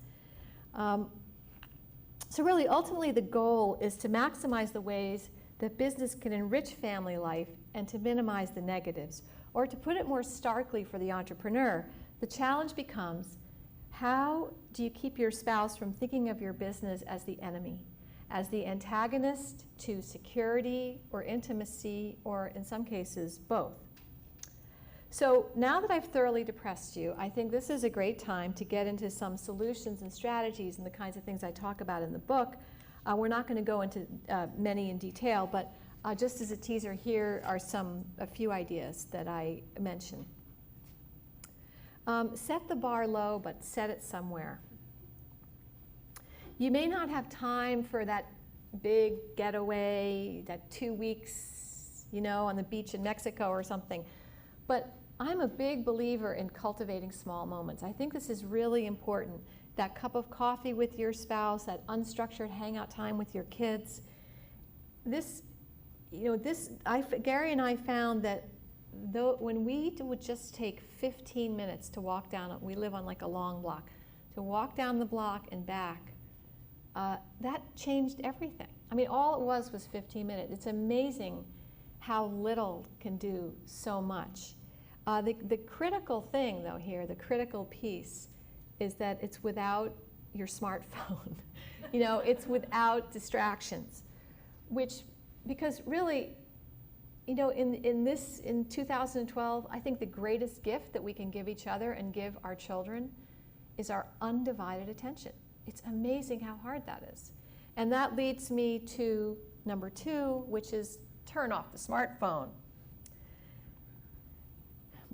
So really, ultimately, the goal is to maximize the ways that business can enrich family life and to minimize the negatives. Or to put it more starkly for the entrepreneur, the challenge becomes, how do you keep your spouse from thinking of your business as the enemy, as the antagonist to security or intimacy, or in some cases, both? So now that I've thoroughly depressed you, I think this is a great time to get into some solutions and strategies and the kinds of things I talk about in the book. We're not going to go into many in detail, but just as a teaser, here are a few ideas that I mention. Set the bar low, but set it somewhere. You may not have time for that big getaway, that 2 weeks, on the beach in Mexico or something, but I'm a big believer in cultivating small moments. I think this is really important. That cup of coffee with your spouse, that unstructured hangout time with your kids. Gary and I found that when we would just take 15 minutes to walk down, we live on like a long block, to walk down the block and back, that changed everything. I mean, all it was 15 minutes. It's amazing how little can do so much. The critical thing, though, here, the critical piece, is that it's without your smartphone. It's without distractions, because really, in 2012, I think the greatest gift that we can give each other and give our children is our undivided attention. It's amazing how hard that is. And that leads me to number 2, which is turn off the smartphone.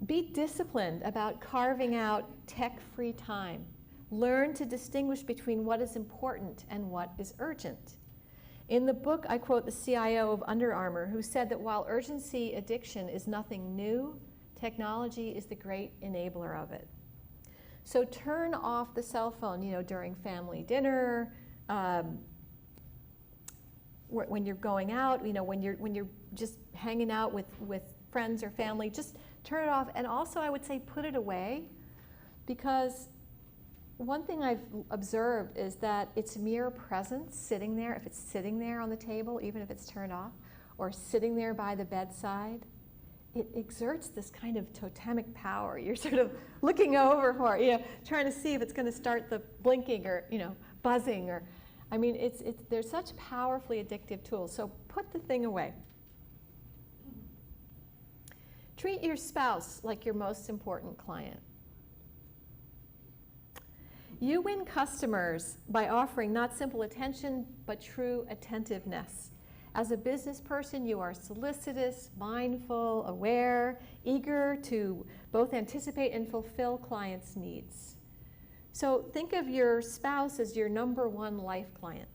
Be disciplined about carving out tech-free time. Learn to distinguish between what is important and what is urgent. In the book, I quote the CIO of Under Armour, who said that while urgency addiction is nothing new, technology is the great enabler of it. So turn off the cell phone, during family dinner, when you're going out, when you're just hanging out with friends or family, just turn it off. And also, I would say put it away, because one thing I've observed is that its mere presence sitting there, if it's sitting there on the table, even if it's turned off, or sitting there by the bedside, it exerts this kind of totemic power. You're sort of looking over for it, trying to see if it's going to start the blinking or buzzing, or I mean, they're such powerfully addictive tools. So put the thing away. Treat your spouse like your most important client. You win customers by offering not simple attention, but true attentiveness. As a business person, you are solicitous, mindful, aware, eager to both anticipate and fulfill clients' needs. So think of your spouse as your number one life client.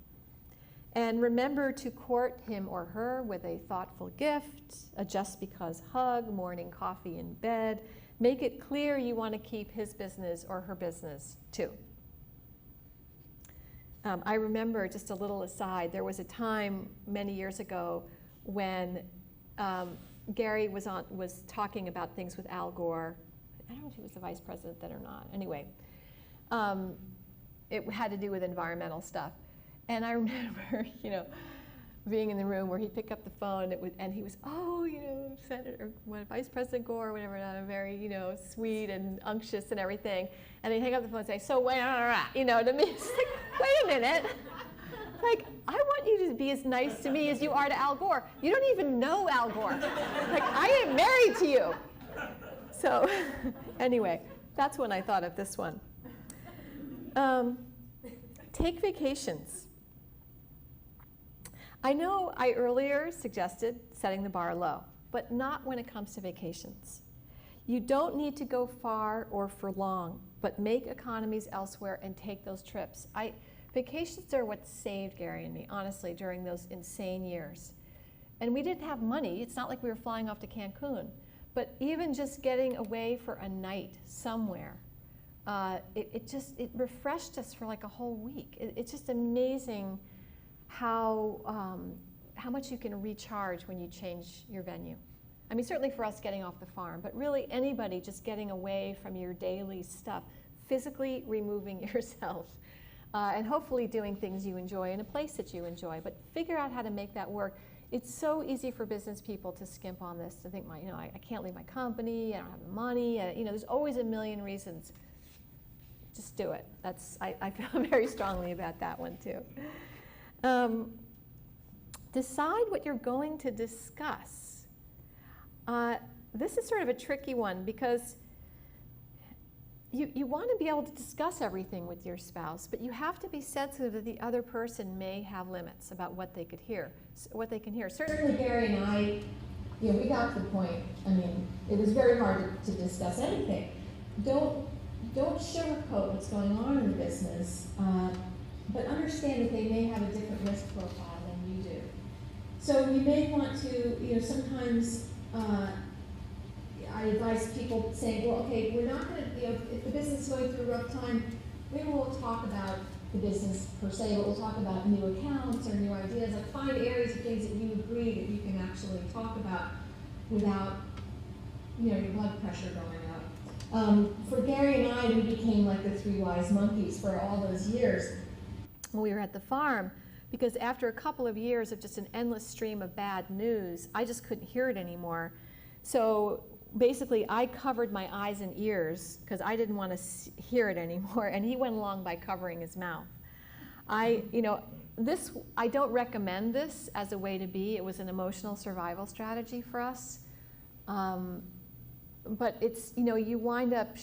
And remember to court him or her with a thoughtful gift, a just because hug, morning coffee in bed. Make it clear you want to keep his business or her business too. I remember, just a little aside, there was a time many years ago when Gary was talking about things with Al Gore. I don't know if he was the vice president then or not. Anyway, it had to do with environmental stuff. And I remember, being in the room where he picked up the phone and he was, Senator, Vice President Gore, or whatever, very, sweet and unctuous and everything. And he'd hang up the phone and say, so, to me, it's like, wait a minute. Like, I want you to be as nice to me as you are to Al Gore. You don't even know Al Gore. Like, I am married to you. So, anyway, that's when I thought of this one. Take vacations. I know I earlier suggested setting the bar low, but not when it comes to vacations. You don't need to go far or for long, but make economies elsewhere and take those trips. Vacations are what saved Gary and me, honestly, during those insane years. And we didn't have money. It's not like we were flying off to Cancun. But even just getting away for a night somewhere, it refreshed us for like a whole week. It's just amazing how much you can recharge when you change your venue. I mean, certainly for us getting off the farm, but really anybody just getting away from your daily stuff, physically removing yourself, and hopefully doing things you enjoy in a place that you enjoy. But figure out how to make that work. It's so easy for business people to skimp on this, to think, I can't leave my company, I don't have the money, there's always a million reasons. Just do it. I feel very strongly about that one too. Decide what you're going to discuss. This is sort of a tricky one because you want to be able to discuss everything with your spouse, but you have to be sensitive that the other person may have limits about what they can hear. Certainly Gary and I, we got to the point, it was very hard to discuss anything. Don't sugarcoat what's going on in the business, but understand that they may have a different risk profile than you do. So you may want to, sometimes I advise people saying, well, okay, we're not going to, if the business is going through a rough time, we won't talk about the business per se, but we'll talk about new accounts or new ideas. Like find areas of things that you agree that you can actually talk about without, your blood pressure going up. For Gary and I, we became like the three wise monkeys for all those years when we were at the farm, because after a couple of years of just an endless stream of bad news, I just couldn't hear it anymore. So basically, I covered my eyes and ears because I didn't want to hear it anymore, and he went along by covering his mouth. I don't recommend this as a way to be. It was an emotional survival strategy for us. But it's, you wind up,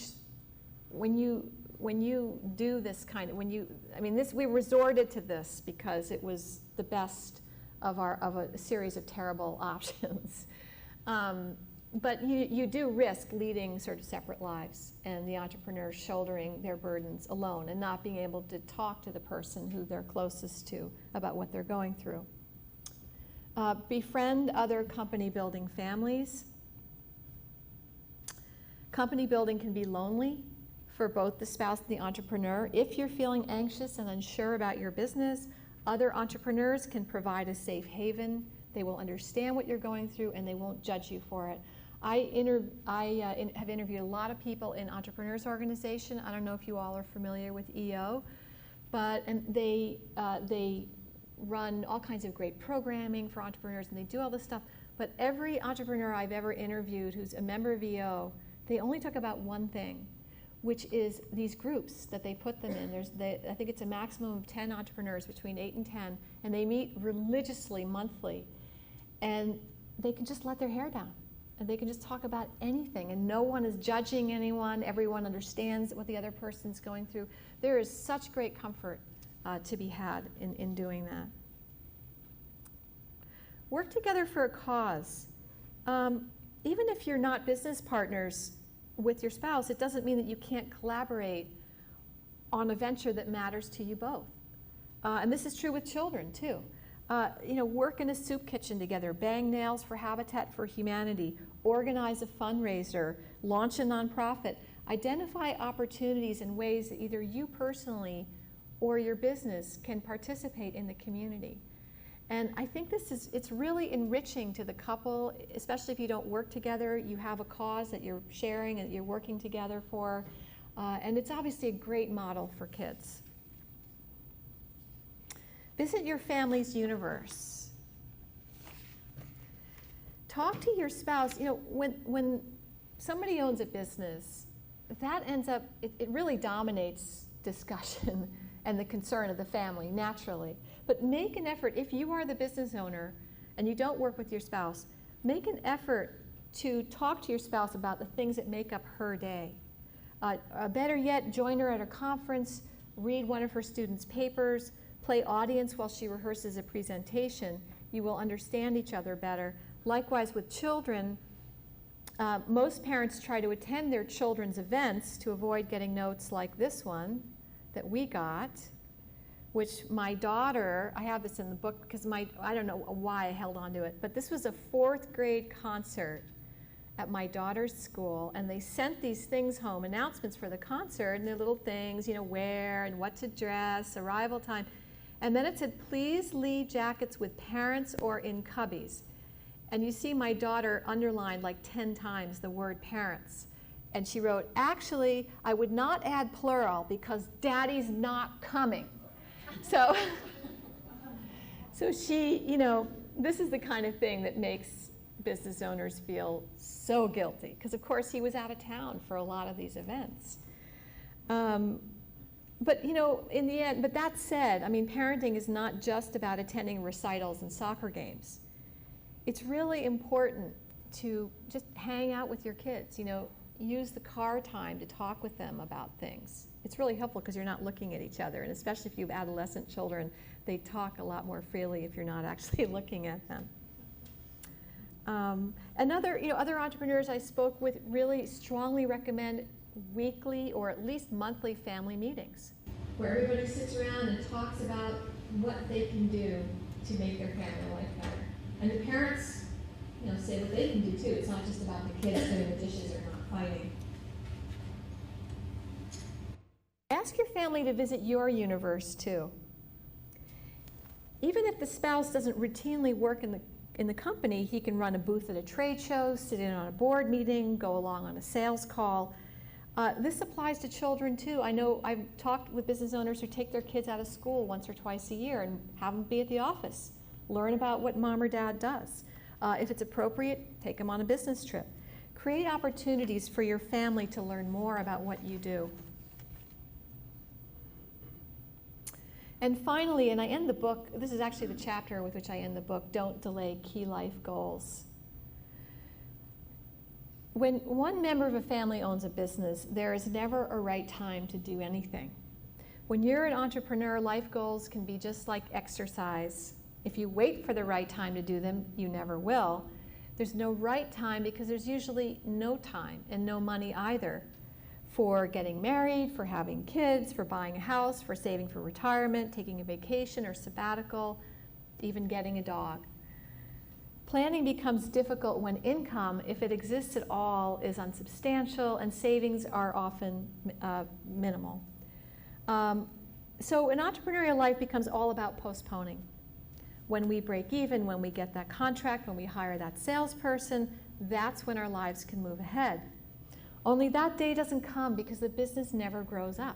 when you do this kind of, we resorted to this because it was the best of a series of terrible options. But you do risk leading sort of separate lives and the entrepreneur shouldering their burdens alone and not being able to talk to the person who they're closest to about what they're going through. Befriend other company building families. Company building can be lonely for both the spouse and the entrepreneur. If you're feeling anxious and unsure about your business, other entrepreneurs can provide a safe haven. They will understand what you're going through and they won't judge you for it. I have interviewed a lot of people in Entrepreneurs Organization. I don't know if you all are familiar with EO, and they run all kinds of great programming for entrepreneurs and they do all this stuff. But every entrepreneur I've ever interviewed who's a member of EO, they only talk about one thing, which is these groups that they put them in. I think it's a maximum of 10 entrepreneurs, between 8 and 10, and they meet religiously monthly, and they can just let their hair down. And they can just talk about anything, and no one is judging anyone. Everyone understands what the other person's going through. There is such great comfort to be had in doing that. Work together for a cause. Even if you're not business partners with your spouse, it doesn't mean that you can't collaborate on a venture that matters to you both. And this is true with children, too. Work in a soup kitchen together, bang nails for Habitat for Humanity, organize a fundraiser, launch a nonprofit, identify opportunities and ways that either you personally or your business can participate in the community. And I think it's really enriching to the couple, especially if you don't work together, you have a cause that you're sharing and that you're working together for, and it's obviously a great model for kids. Visit your family's universe. Talk to your spouse. When somebody owns a business, that ends up, it really dominates discussion and the concern of the family, naturally. But make an effort, if you are the business owner and you don't work with your spouse, make an effort to talk to your spouse about the things that make up her day. Better yet, join her at a conference, read one of her students' papers, play audience while she rehearses a presentation. You will understand each other better. Likewise with children, most parents try to attend their children's events to avoid getting notes like this one that we got, which my daughter, I have this in the book because I don't know why I held on to it, but this was a 4th grade concert at my daughter's school, and they sent these things home, announcements for the concert, and their little things, where and what to dress, arrival time. And then it said, please leave jackets with parents or in cubbies. And you see my daughter underlined like 10 times the word parents. And she wrote, actually, I would not add plural because daddy's not coming. So she, this is the kind of thing that makes business owners feel so guilty. Because of course he was out of town for a lot of these events. But in the end, but that said, parenting is not just about attending recitals and soccer games. It's really important to just hang out with your kids, use the car time to talk with them about things. It's really helpful because you're not looking at each other, and especially if you have adolescent children, they talk a lot more freely if you're not actually looking at them. Other entrepreneurs I spoke with really strongly recommend weekly or at least monthly family meetings, where everybody sits around and talks about what they can do to make their family life better. And the parents, say what they can do too. It's not just about the kids doing the dishes or not fighting. Ask your family to visit your universe too. Even if the spouse doesn't routinely work in the company, he can run a booth at a trade show, sit in on a board meeting, go along on a sales call. This applies to children too. I know I've talked with business owners who take their kids out of school once or twice a year and have them be at the office. Learn about what mom or dad does. If it's appropriate, take them on a business trip. Create opportunities for your family to learn more about what you do. And finally, and I end the book, this is actually the chapter with which I end the book, don't delay key life goals. When one member of a family owns a business, there is never a right time to do anything. When you're an entrepreneur, life goals can be just like exercise. If you wait for the right time to do them, you never will. There's no right time because there's usually no time and no money either for getting married, for having kids, for buying a house, for saving for retirement, taking a vacation or sabbatical, even getting a dog. Planning becomes difficult when income, if it exists at all, is unsubstantial and savings are often minimal. So an entrepreneurial life becomes all about postponing. When we break even, when we get that contract, when we hire that salesperson, that's when our lives can move ahead. Only that day doesn't come because the business never grows up.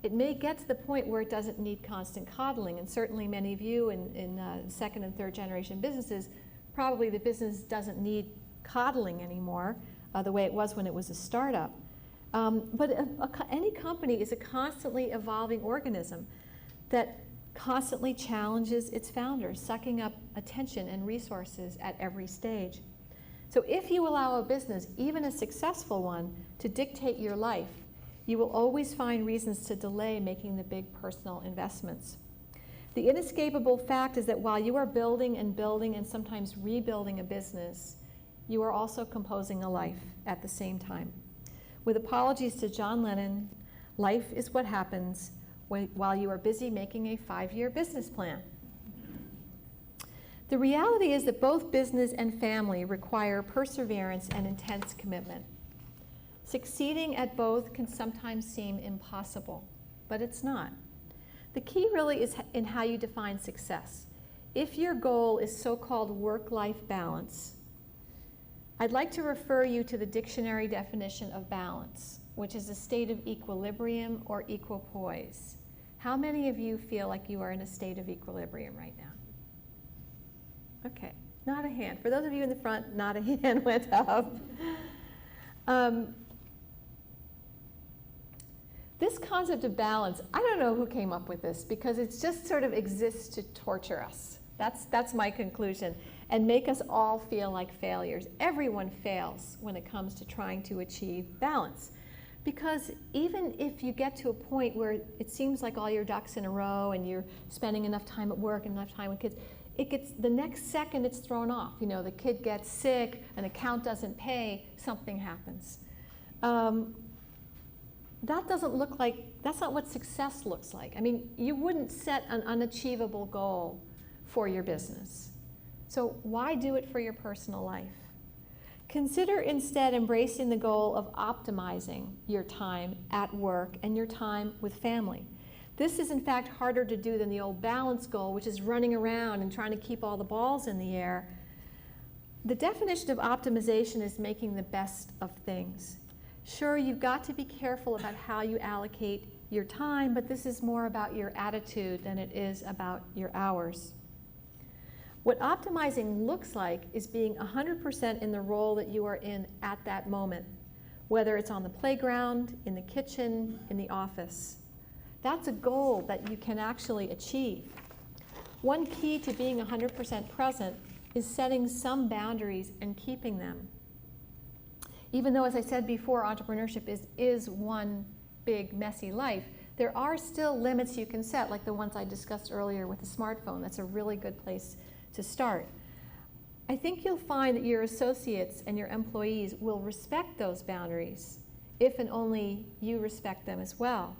It may get to the point where it doesn't need constant coddling, and certainly many of you in second and third generation businesses, probably the business doesn't need coddling anymore the way it was when it was a startup. But any company is a constantly evolving organism that constantly challenges its founders, sucking up attention and resources at every stage. So if you allow a business, even a successful one, to dictate your life, you will always find reasons to delay making the big personal investments. The inescapable fact is that while you are building and building and sometimes rebuilding a business, you are also composing a life at the same time. With apologies to John Lennon, life is what happens while you are busy making a 5-year business plan. The reality is that both business and family require perseverance and intense commitment. Succeeding at both can sometimes seem impossible, but it's not. The key really is in how you define success. If your goal is so-called work-life balance, I'd like to refer you to the dictionary definition of balance, which is a state of equilibrium or equipoise. How many of you feel like you are in a state of equilibrium right now? Okay, not a hand. For those of you in the front, not a hand went up. This concept of balance, I don't know who came up with this because it just sort of exists to torture us. That's my conclusion, and make us all feel like failures. Everyone fails when it comes to trying to achieve balance. Because even if you get to a point where it seems like all your ducks in a row and you're spending enough time at work and enough time with kids, the next second it's thrown off. You know, the kid gets sick, an account doesn't pay, something happens. That doesn't look like, that's not what success looks like. I mean, you wouldn't set an unachievable goal for your business. So why do it for your personal life? Consider instead embracing the goal of optimizing your time at work and your time with family. This is in fact harder to do than the old balance goal, which is running around and trying to keep all the balls in the air. The definition of optimization is making the best of things. Sure, you've got to be careful about how you allocate your time, but this is more about your attitude than it is about your hours. What optimizing looks like is being 100% in the role that you are in at that moment, whether it's on the playground, in the kitchen, in the office. That's a goal that you can actually achieve. One key to being 100% present is setting some boundaries and keeping them. Even though, as I said before, entrepreneurship is one big, messy life, there are still limits you can set, like the ones I discussed earlier with the smartphone. That's a really good place to start. I think you'll find that your associates and your employees will respect those boundaries if and only you respect them as well.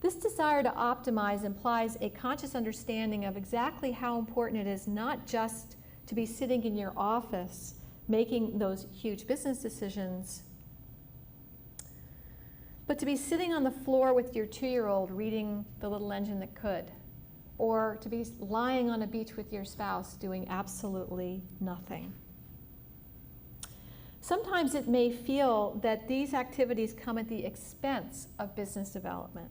This desire to optimize implies a conscious understanding of exactly how important it is not just to be sitting in your office making those huge business decisions, but to be sitting on the floor with your 2-year-old reading The Little Engine That Could, or to be lying on a beach with your spouse doing absolutely nothing. Sometimes it may feel that these activities come at the expense of business development.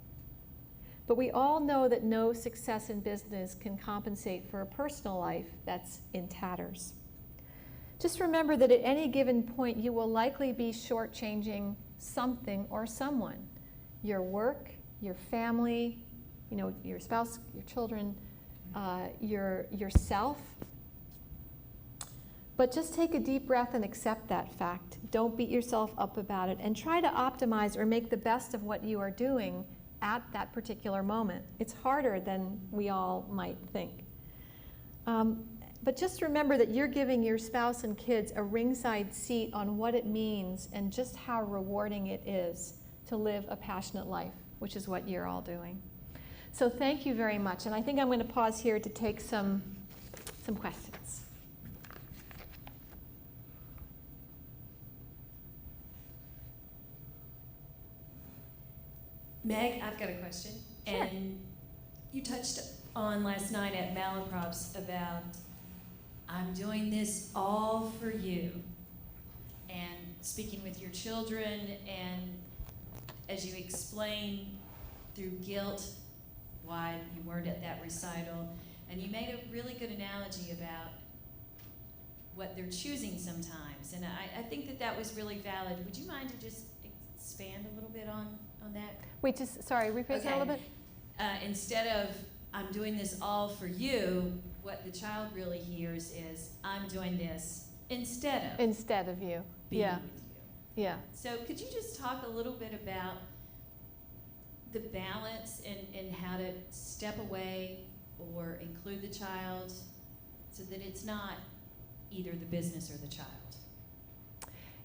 But we all know that no success in business can compensate for a personal life that's in tatters. Just remember that at any given point, you will likely be shortchanging something or someone. Your work, your family, you know, your spouse, your children, yourself. But just take a deep breath and accept that fact. Don't beat yourself up about it, and try to optimize or make the best of what you are doing at that particular moment. It's harder than we all might think. But just remember that you're giving your spouse and kids a ringside seat on what it means and just how rewarding it is to live a passionate life, which is what you're all doing. So thank you very much. And I think I'm going to pause here to take some questions. Meg, I've got a question. Sure. And you touched on last night at Malaprops about I'm doing this all for you, and speaking with your children, and as you explain through guilt why you weren't at that recital, and you made a really good analogy about what they're choosing sometimes, and I think that was really valid. Would you mind to just expand a little bit on that? Wait, sorry, rephrase that a little bit? Instead of I'm doing this all for you, what the child really hears is I'm doing this instead of you. being Yeah, with you. yeah. So could you just talk a little bit about the balance and how to step away or include the child so that it's not either the business or the child?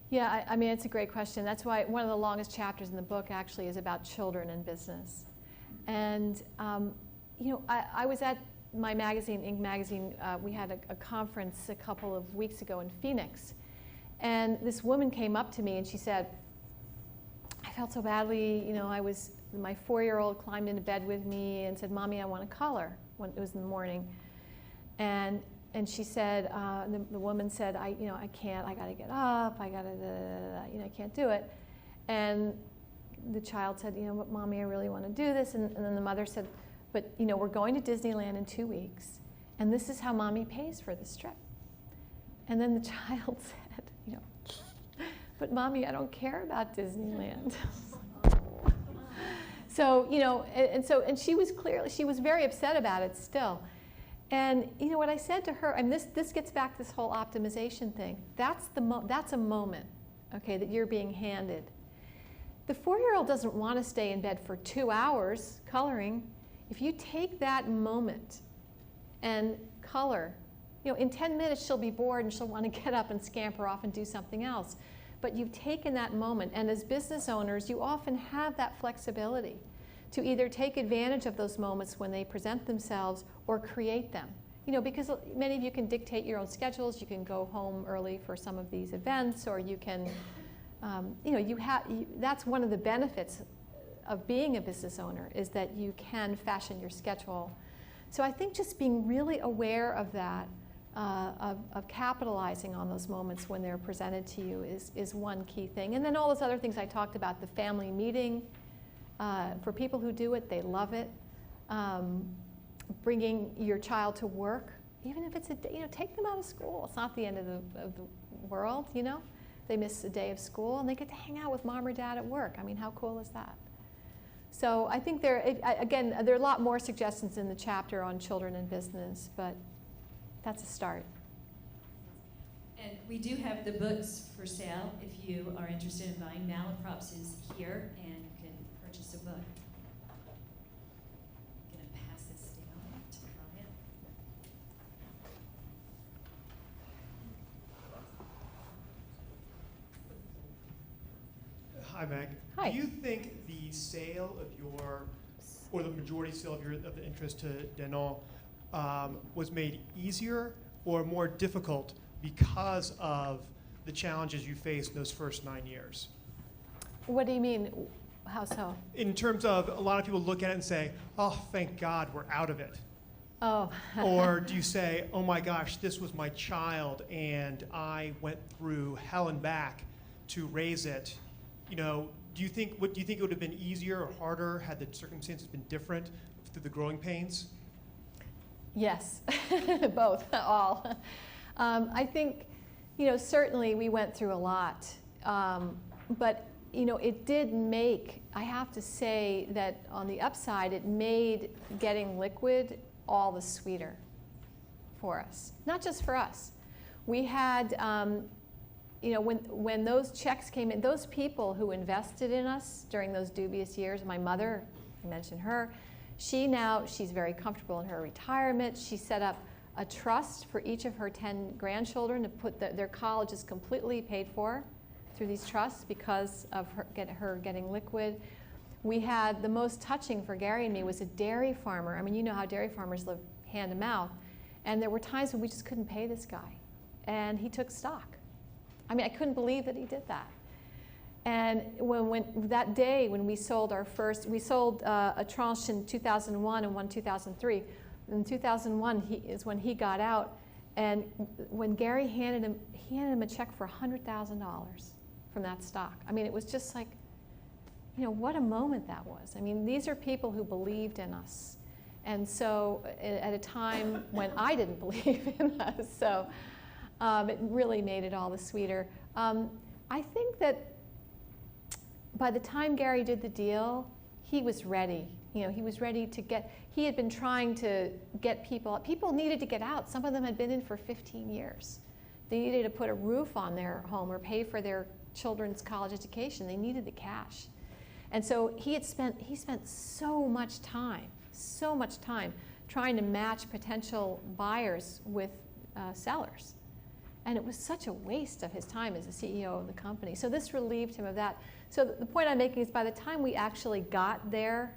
Yeah, I mean, it's a great question. That's why one of the longest chapters in the book actually is about children and business. And, I was at my magazine, Inc. magazine, we had a conference a couple of weeks ago in Phoenix. And this woman came up to me and she said, I felt so badly, my 4-year-old climbed into bed with me and said, Mommy, I want to color, when it was in the morning. And she said, the woman said, I can't, I got to get up, I can't do it. And the child said, but Mommy, I really want to do this. And then the mother said, but, we're going to Disneyland in 2 weeks, and this is how Mommy pays for this trip. And then the child said, but Mommy, I don't care about Disneyland. So, and she was very upset about it still. And what I said to her, and this gets back to this whole optimization thing. That's a moment, okay, that you're being handed. The 4-year-old doesn't want to stay in bed for 2 hours coloring. If you take that moment and color, in 10 minutes she'll be bored and she'll want to get up and scamper off and do something else. But you've taken that moment, and as business owners, you often have that flexibility to either take advantage of those moments when they present themselves or create them. Because many of you can dictate your own schedules. You can go home early for some of these events, or you can, that's one of the benefits of being a business owner, is that you can fashion your schedule. So I think just being really aware of that, of capitalizing on those moments when they're presented to you is one key thing. And then all those other things I talked about, the family meeting, for people who do it, they love it. Bringing your child to work, even if it's a day, take them out of school. It's not the end of the world, They miss a day of school and they get to hang out with Mom or Dad at work. I mean, how cool is that? So I think there are a lot more suggestions in the chapter on children and business, but that's a start. And we do have the books for sale if you are interested in buying. Malaprops is here, and you can purchase a book. I'm going to pass this down to Brian. Hi, Meg. Hi. Do you think the sale of or the majority sale of the interest to Danone was made easier or more difficult because of the challenges you faced in those first 9 years? What do you mean? How so? In terms of, a lot of people look at it and say, oh, thank God we're out of it. Oh. Or do you say, oh my gosh, this was my child and I went through hell and back to raise it? Do you think it would have been easier or harder had the circumstances been different through the growing pains? Yes, both, all. I think, certainly we went through a lot, but it did make, I have to say that on the upside, it made getting liquid all the sweeter for us, not just for us. We had, when those checks came in, those people who invested in us during those dubious years, my mother, I mentioned her, she's very comfortable in her retirement. She set up a trust for each of her 10 grandchildren to put their college is completely paid for through these trusts because of her getting liquid. We had the most touching for Gary and me was a dairy farmer. I mean, you know how dairy farmers live hand to mouth. And there were times when we just couldn't pay this guy. And he took stock. I mean, I couldn't believe that he did that. And when that day when we sold we sold a tranche in 2001 and one 2003. In 2001 is when he got out, and when Gary handed him a check for $100,000 from that stock. I mean, it was just like, what a moment that was. I mean, these are people who believed in us, and so at a time when I didn't believe in us, so it really made it all the sweeter. I think that by the time Gary did the deal, he was ready. He was ready to he had been trying to get people needed to get out. Some of them had been in for 15 years. They needed to put a roof on their home or pay for their children's college education. They needed the cash. And so he spent so much time trying to match potential buyers with sellers. And it was such a waste of his time as the CEO of the company. So this relieved him of that. So the point I'm making is by the time we actually got there,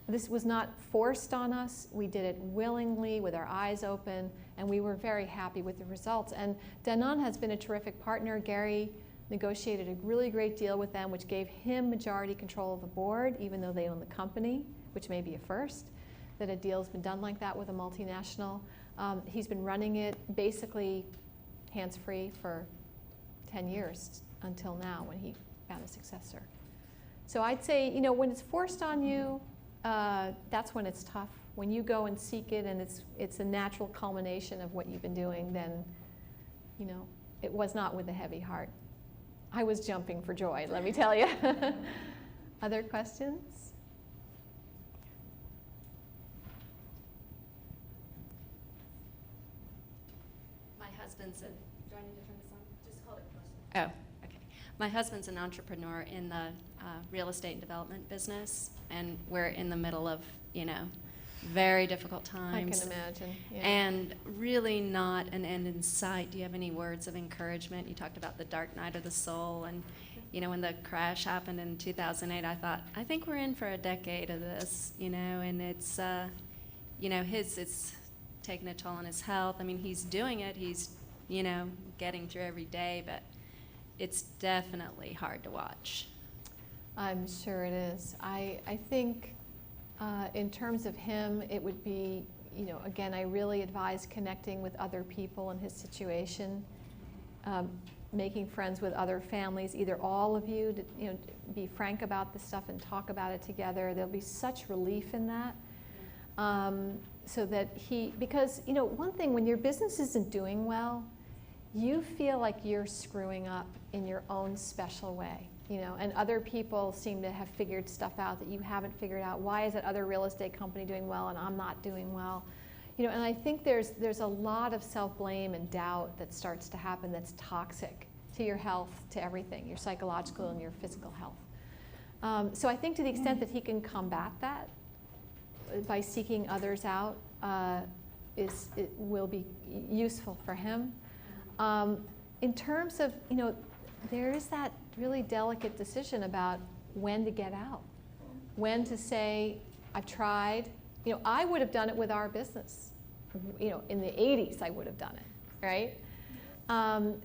this was not forced on us. We did it willingly with our eyes open, and we were very happy with the results. And Danone has been a terrific partner. Gary negotiated a really great deal with them, which gave him majority control of the board, even though they own the company, which may be a first, that a deal's been done like that with a multinational. He's been running it basically hands-free for 10 years until now when he found a successor. So I'd say, when it's forced on you, that's when it's tough. When you go and seek it and it's a natural culmination of what you've been doing, then, it was not with a heavy heart. I was jumping for joy, let me tell you. Other questions? Do I need to turn this on? Just hold it close. Oh, okay. My husband's an entrepreneur in the real estate and development business, and we're in the middle of, very difficult times. I can imagine. Yeah. And really not an end in sight. Do you have any words of encouragement? You talked about the dark night of the soul, and when the crash happened in 2008, I thought, I think we're in for a decade of this, and it's, it's taking a toll on his health. I mean, he's doing it. He's getting through every day, but it's definitely hard to watch. I'm sure it is. I think in terms of him, it would be, again, I really advise connecting with other people in his situation, making friends with other families, either all of you, to be frank about the stuff and talk about it together. There'll be such relief in that. So that because one thing, when your business isn't doing well, you feel like you're screwing up in your own special way, and other people seem to have figured stuff out that you haven't figured out. Why is that other real estate company doing well and I'm not doing well? And I think there's a lot of self-blame and doubt that starts to happen that's toxic to your health, to everything, your psychological and your physical health. So I think to the extent that he can combat that, by seeking others out, it will be useful for him. In terms of, there is that really delicate decision about when to get out, when to say, I've tried. I would have done it with our business. In the 80s, I would have done it, right? And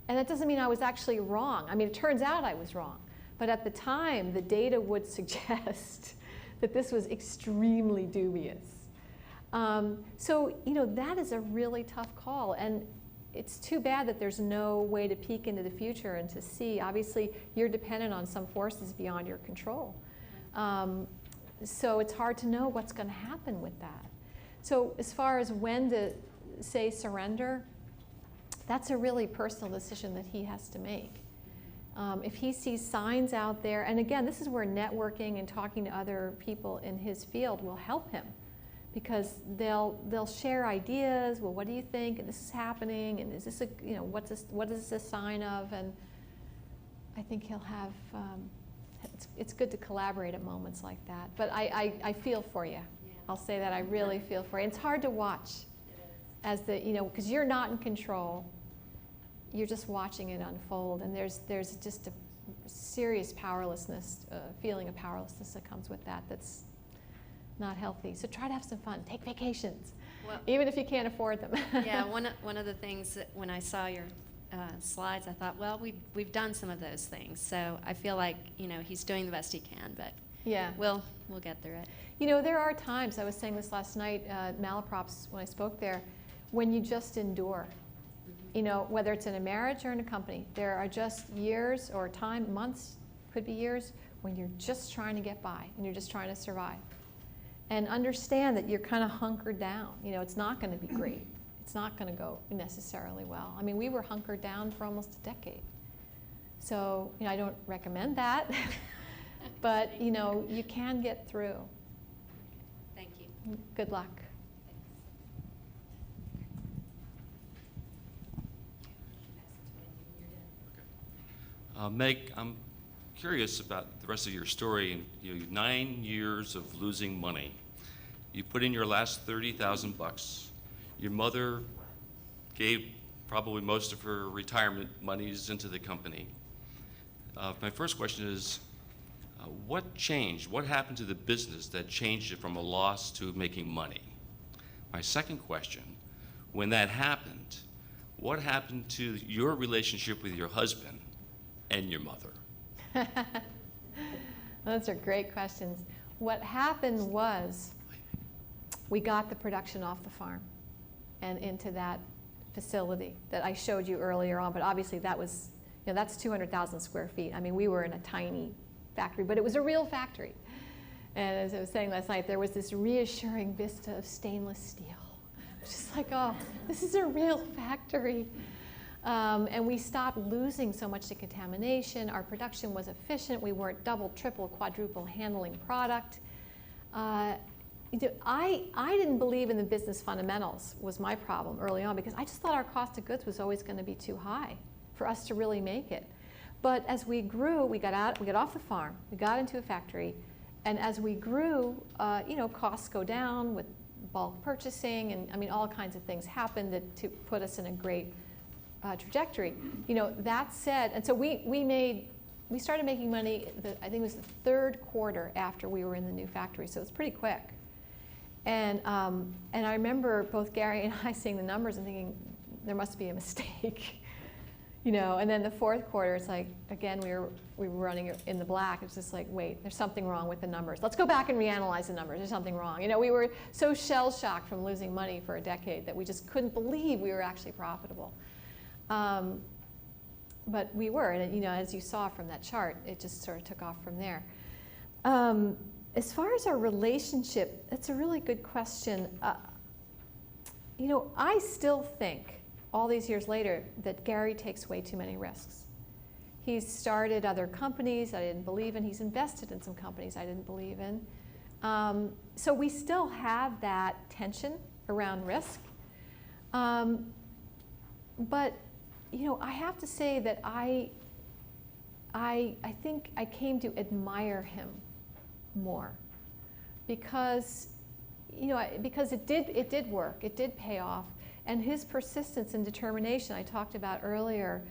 that doesn't mean I was actually wrong. I mean, it turns out I was wrong. But at the time, the data would suggest that this was extremely dubious. That is a really tough call. And it's too bad that there's no way to peek into the future and to see. Obviously, you're dependent on some forces beyond your control. So it's hard to know what's going to happen with that. So as far as when to say surrender, that's a really personal decision that he has to make. If he sees signs out there, and again, this is where networking and talking to other people in his field will help him, because they'll share ideas. Well, what do you think? And this is happening. And is this a what is this a sign of? And I think he'll have. It's good to collaborate at moments like that. But I feel for you. Yeah. I'll say that I really feel for you. It's hard to watch, as because you're not in control. You're just watching it unfold, and there's just a serious powerlessness, feeling of powerlessness that comes with that. That's not healthy. So try to have some fun. Take vacations, even if you can't afford them. Yeah, one of the things that when I saw your slides, I thought, well, we've done some of those things. So I feel like he's doing the best he can, but yeah, we'll get through it. There are times. I was saying this last night at Malaprops when I spoke there, when you just endure. Whether it's in a marriage or in a company, there are just years or time, months, could be years, when you're just trying to get by and you're just trying to survive. And understand that you're kind of hunkered down. It's not going to be great. It's not going to go necessarily well. I mean, we were hunkered down for almost a decade. So, I don't recommend that, but, you can get through. Thank you. Good luck. Meg, I'm curious about the rest of your story. And 9 years of losing money. You put in your last 30,000 bucks. Your mother gave probably most of her retirement monies into the company. My first question is, what changed? What happened to the business that changed it from a loss to making money? My second question, when that happened, what happened to your relationship with your husband and your mother? Those are great questions. What happened was we got the production off the farm and into that facility that I showed you earlier on, but obviously that was, that's 200,000 square feet. I mean, we were in a tiny factory, but it was a real factory. And as I was saying last night, there was this reassuring vista of stainless steel. It's just like, oh, this is a real factory. And we stopped losing so much to contamination. Our production was efficient. We weren't double, triple, quadruple handling product. I didn't believe in the business fundamentals was my problem early on, because I just thought our cost of goods was always going to be too high for us to really make it. But as we grew, we got off the farm, we got into a factory, and as we grew, costs go down with bulk purchasing, and I mean, all kinds of things happened to put us in a great trajectory. That said, and so we started making money, I think it was the third quarter after we were in the new factory, so it was pretty quick. And I remember both Gary and I seeing the numbers and thinking, there must be a mistake. And then the fourth quarter, it's like, again, we were running in the black. It's just like, wait, there's something wrong with the numbers. Let's go back and reanalyze the numbers. There's something wrong. We were so shell-shocked from losing money for a decade that we just couldn't believe we were actually profitable. But we were, and as you saw from that chart, it just sort of took off from there. As far as our relationship, that's a really good question. I still think, all these years later, that Gary takes way too many risks. He's started other companies I didn't believe in. He's invested in some companies I didn't believe in. So we still have that tension around risk. But I have to say that I think I came to admire him more, because it did work, it did pay off, and his persistence and determination I talked about earlier,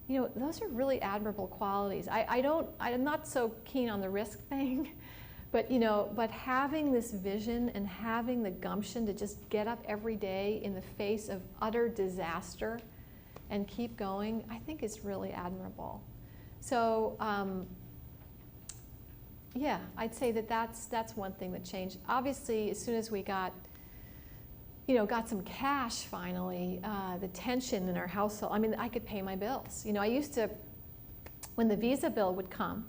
those are really admirable qualities. I'm not so keen on the risk thing, but having this vision and having the gumption to just get up every day in the face of utter disaster and keep going, I think is really admirable. So yeah, I'd say that's one thing that changed. Obviously, as soon as we got some cash finally, the tension in our household, I mean, I could pay my bills. I used to, when the Visa bill would come,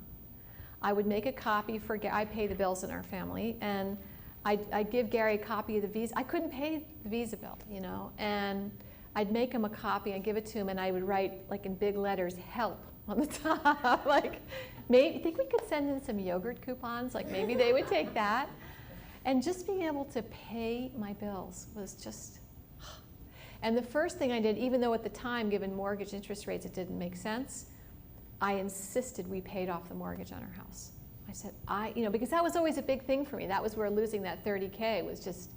I would make a copy for Gary. I pay the bills in our family, and I'd give Gary a copy of the Visa. I couldn't pay the Visa bill, and I'd make him a copy and give it to him, and I would write, like in big letters, "Help" on the top. Like, maybe, think we could send in some yogurt coupons? Like, maybe they would take that. And just being able to pay my bills was just, and the first thing I did, even though at the time, given mortgage interest rates, it didn't make sense, I insisted we paid off the mortgage on our house. I said, because that was always a big thing for me. That was where losing that 30K was just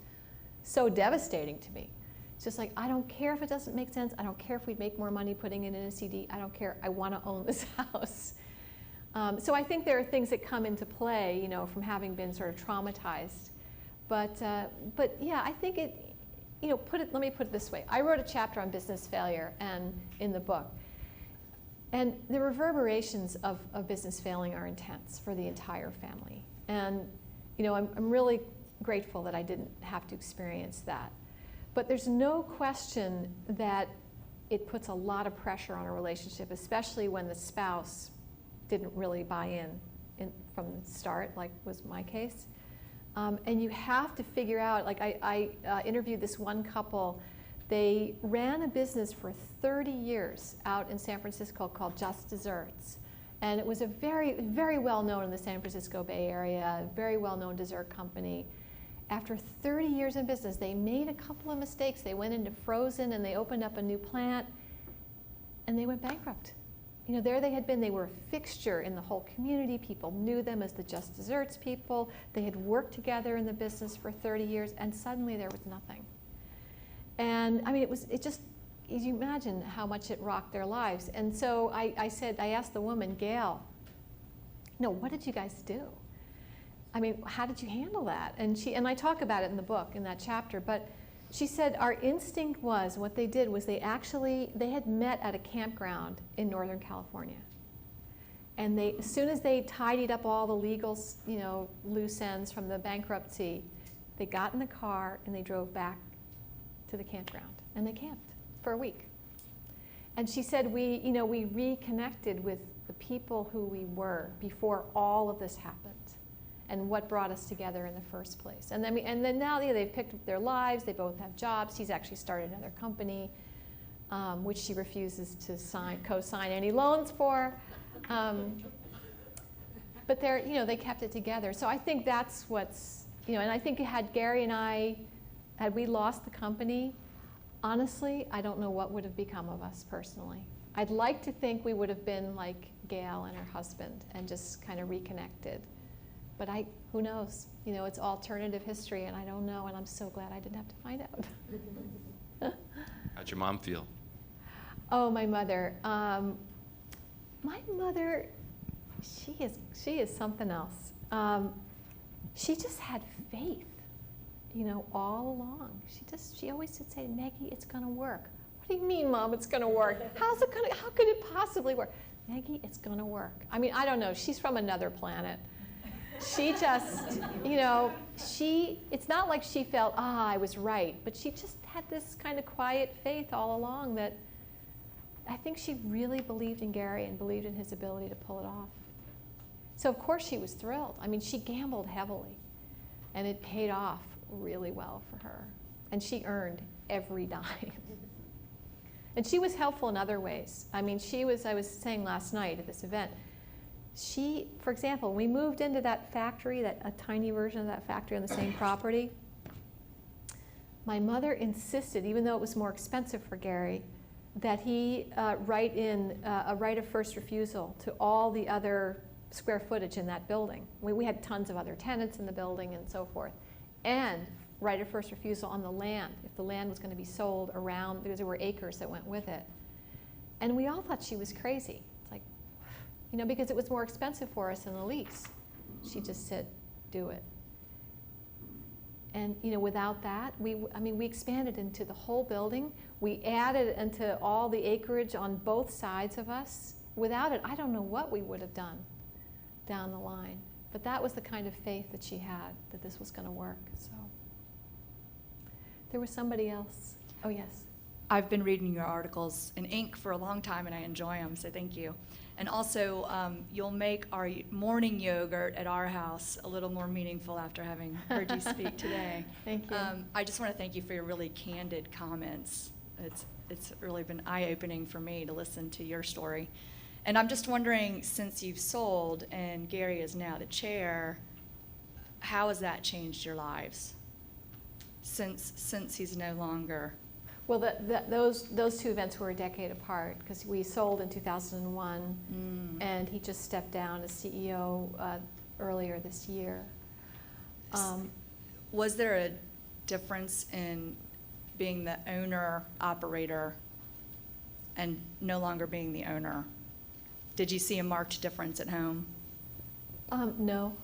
so devastating to me. It's just like, I don't care if it doesn't make sense. I don't care if we'd make more money putting it in a CD. I don't care. I want to own this house. So I think there are things that come into play, from having been sort of traumatized. But yeah, I think let me put it this way. I wrote a chapter on business failure in the book. And the reverberations of business failing are intense for the entire family. And I'm really grateful that I didn't have to experience that. But there's no question that it puts a lot of pressure on a relationship, especially when the spouse didn't really buy in from the start, like was my case. And you have to figure out, like I interviewed this one couple. They ran a business for 30 years out in San Francisco called Just Desserts. And it was a very, very well known in the San Francisco Bay Area, very well known dessert company. After 30 years in business, they made a couple of mistakes. They went into frozen and they opened up a new plant and they went bankrupt. You know, there they had been, they were a fixture in the whole community. People knew them as the Just Desserts people. They had worked together in the business for 30 years, and suddenly there was nothing. And I mean, it just, you imagine how much it rocked their lives. And so I asked the woman, Gail, no, what did you guys do? I mean, how did you handle that? And I talk about it in the book, in that chapter, but she said our instinct was, what they did was they had met at a campground in Northern California. And as soon as they tidied up all the legal, loose ends from the bankruptcy, they got in the car and they drove back to the campground. And they camped for a week. And she said we reconnected with the people who we were before all of this happened, and what brought us together in the first place. And then now they've picked up their lives. They both have jobs. He's actually started another company, which she refuses to co-sign any loans for. But they kept it together. So I think that's what's, and I think had Gary and I, had we lost the company, honestly, I don't know what would have become of us personally. I'd like to think we would have been like Gail and her husband and just kind of reconnected. But who knows? It's alternative history, and I don't know, and I'm so glad I didn't have to find out. How'd your mom feel? Oh, my mother. My mother, she is something else. She just had faith, all along. She always would say, Maggie, it's going to work. What do you mean, Mom, it's going to work? How could it possibly work? Maggie, it's going to work. I mean, I don't know. She's from another planet. She just, it's not like she felt, I was right, but she just had this kind of quiet faith all along that I think she really believed in Gary and believed in his ability to pull it off. So of course she was thrilled. I mean, she gambled heavily, and it paid off really well for her. And she earned every dime. And she was helpful in other ways. I mean, I was saying last night at this event, for example, we moved into that factory, a tiny version of that factory on the same property. My mother insisted, even though it was more expensive for Gary, that he write in a right of first refusal to all the other square footage in that building. We had tons of other tenants in the building and so forth. And right of first refusal on the land, if the land was going to be sold around, because there were acres that went with it. And we all thought she was crazy. Because it was more expensive for us in the lease. She just said, do it. And, without that, we expanded into the whole building. We added into all the acreage on both sides of us. Without it, I don't know what we would have done down the line. But that was the kind of faith that she had, that this was going to work. So there was somebody else. Oh, yes. I've been reading your articles in ink for a long time, and I enjoy them, so thank you. And also, you'll make our morning yogurt at our house a little more meaningful after having heard you speak today. Thank you. I just want to thank you for your really candid comments. It's really been eye-opening for me to listen to your story. And I'm just wondering, since you've sold and Gary is now the chair, how has that changed your lives since he's no longer? Well, those two events were a decade apart because we sold in 2001, and he just stepped down as CEO earlier this year. Was there a difference in being the owner-operator and no longer being the owner? Did you see a marked difference at home? No.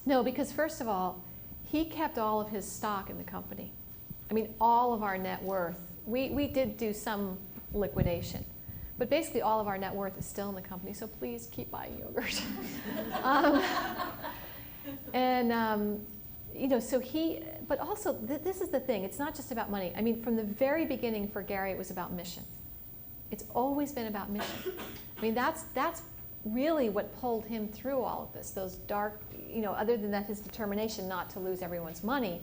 No, because first of all, he kept all of his stock in the company. I mean, all of our net worth. We did do some liquidation, but basically all of our net worth is still in the company, so please keep buying yogurt. But also, this is the thing, it's not just about money. I mean, from the very beginning for Gary, it was about mission. It's always been about mission. I mean, that's really what pulled him through all of this, those dark, other than that, his determination not to lose everyone's money.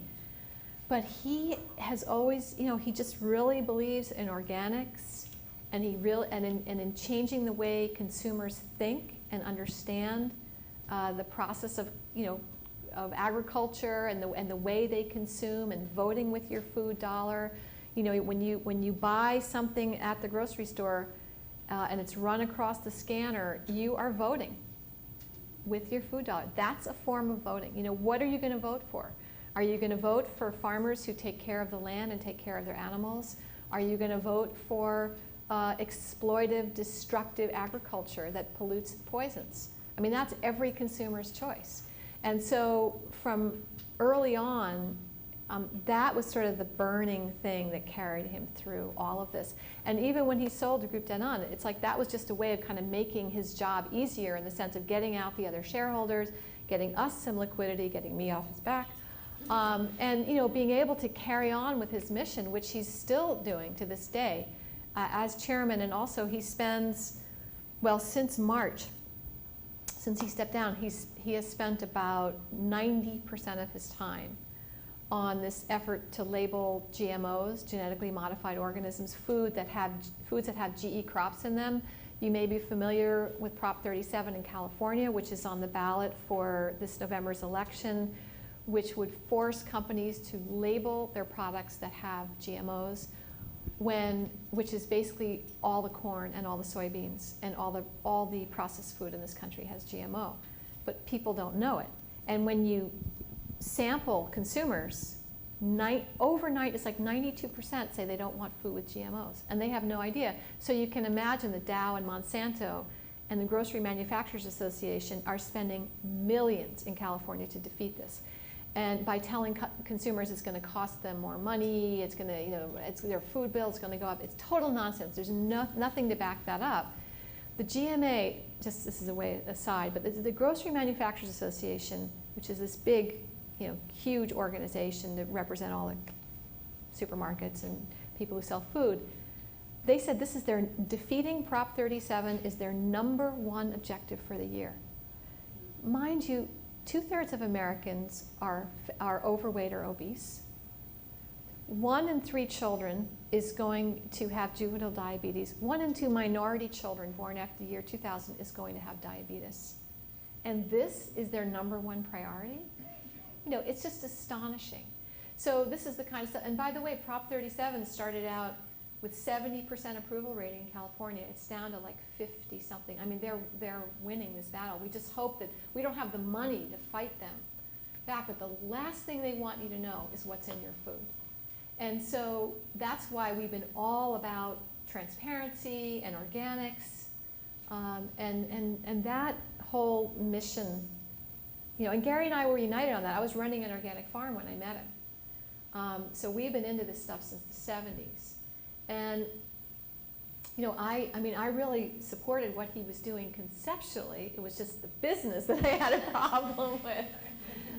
But he has always, he just really believes in organics, and in changing the way consumers think and understand the process of agriculture and the way they consume, and voting with your food dollar. When you buy something at the grocery store, and it's run across the scanner, you are voting with your food dollar. That's a form of voting. You know, what are you going to vote for? Are you going to vote for farmers who take care of the land and take care of their animals? Are you going to vote for exploitive, destructive agriculture that pollutes and poisons? I mean, that's every consumer's choice. And so from early on, that was sort of the burning thing that carried him through all of this. And even when he sold to Groupe Danone, it's like that was just a way of kind of making his job easier in the sense of getting out the other shareholders, getting us some liquidity, getting me off his back, and you know, being able to carry on with his mission, which he's still doing to this day as chairman. And also he spends, well, since March, since he stepped down, he has spent about 90% of his time on this effort to label GMOs, genetically modified organisms, foods that have GE crops in them. You may be familiar with Prop 37 in California, which is on the ballot for this November's election, which would force companies to label their products that have GMOs, which is basically all the corn and all the soybeans and all the processed food in this country has GMO. But people don't know it. And when you sample consumers, overnight it's like 92% say they don't want food with GMOs, and they have no idea. So you can imagine that Dow and Monsanto and the Grocery Manufacturers Association are spending millions in California to defeat this. And by telling consumers it's going to cost them more money, it's going to, you know, their food bill is going to go up, it's total nonsense. There's nothing to back that up. The GMA, just this is a way aside, but the Grocery Manufacturers Association, which is this big, you know, huge organization to represent all the supermarkets and people who sell food, they said this is defeating Prop 37 is their #1 objective for the year. Mind you, 2/3 of Americans are overweight or obese. 1 in 3 children is going to have juvenile diabetes. 1 in 2 minority children born after the year 2000 is going to have diabetes. And this is their #1 priority? You know, it's just astonishing. So this is the kind of stuff, and by the way, Prop 37 started out with 70% approval rating in California. It's down to like 50 something. I mean, they're winning this battle. We just hope that we don't have the money to fight them back, but the last thing they want you to know is what's in your food. And so that's why we've been all about transparency and organics, and that whole mission. You know, and Gary and I were united on that. I was running an organic farm when I met him. So we've been into this stuff since the 70s. And, you know, I mean, I really supported what he was doing conceptually. It was just the business that I had a problem with.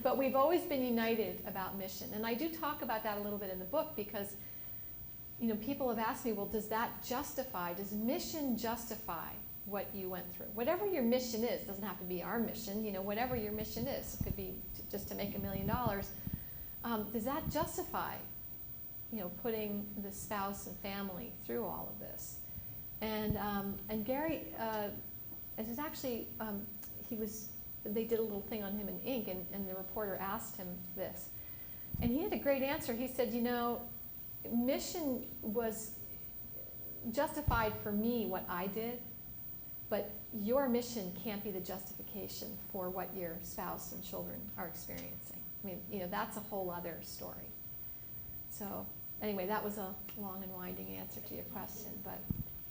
But we've always been united about mission. And I do talk about that a little bit in the book because, you know, people have asked me, well, does mission justify what you went through? Whatever your mission is, doesn't have to be our mission, you know, whatever your mission is, it could be just to make $1 million. Does that justify, you know, putting the spouse and family through all of this? And Gary, it was actually, they did a little thing on him in Inc., and the reporter asked him this. And he had a great answer. He said, you know, mission was justified for me what I did, but your mission can't be the justification for what your spouse and children are experiencing. I mean, you know, that's a whole other story. So anyway, that was a long and winding answer to your question, but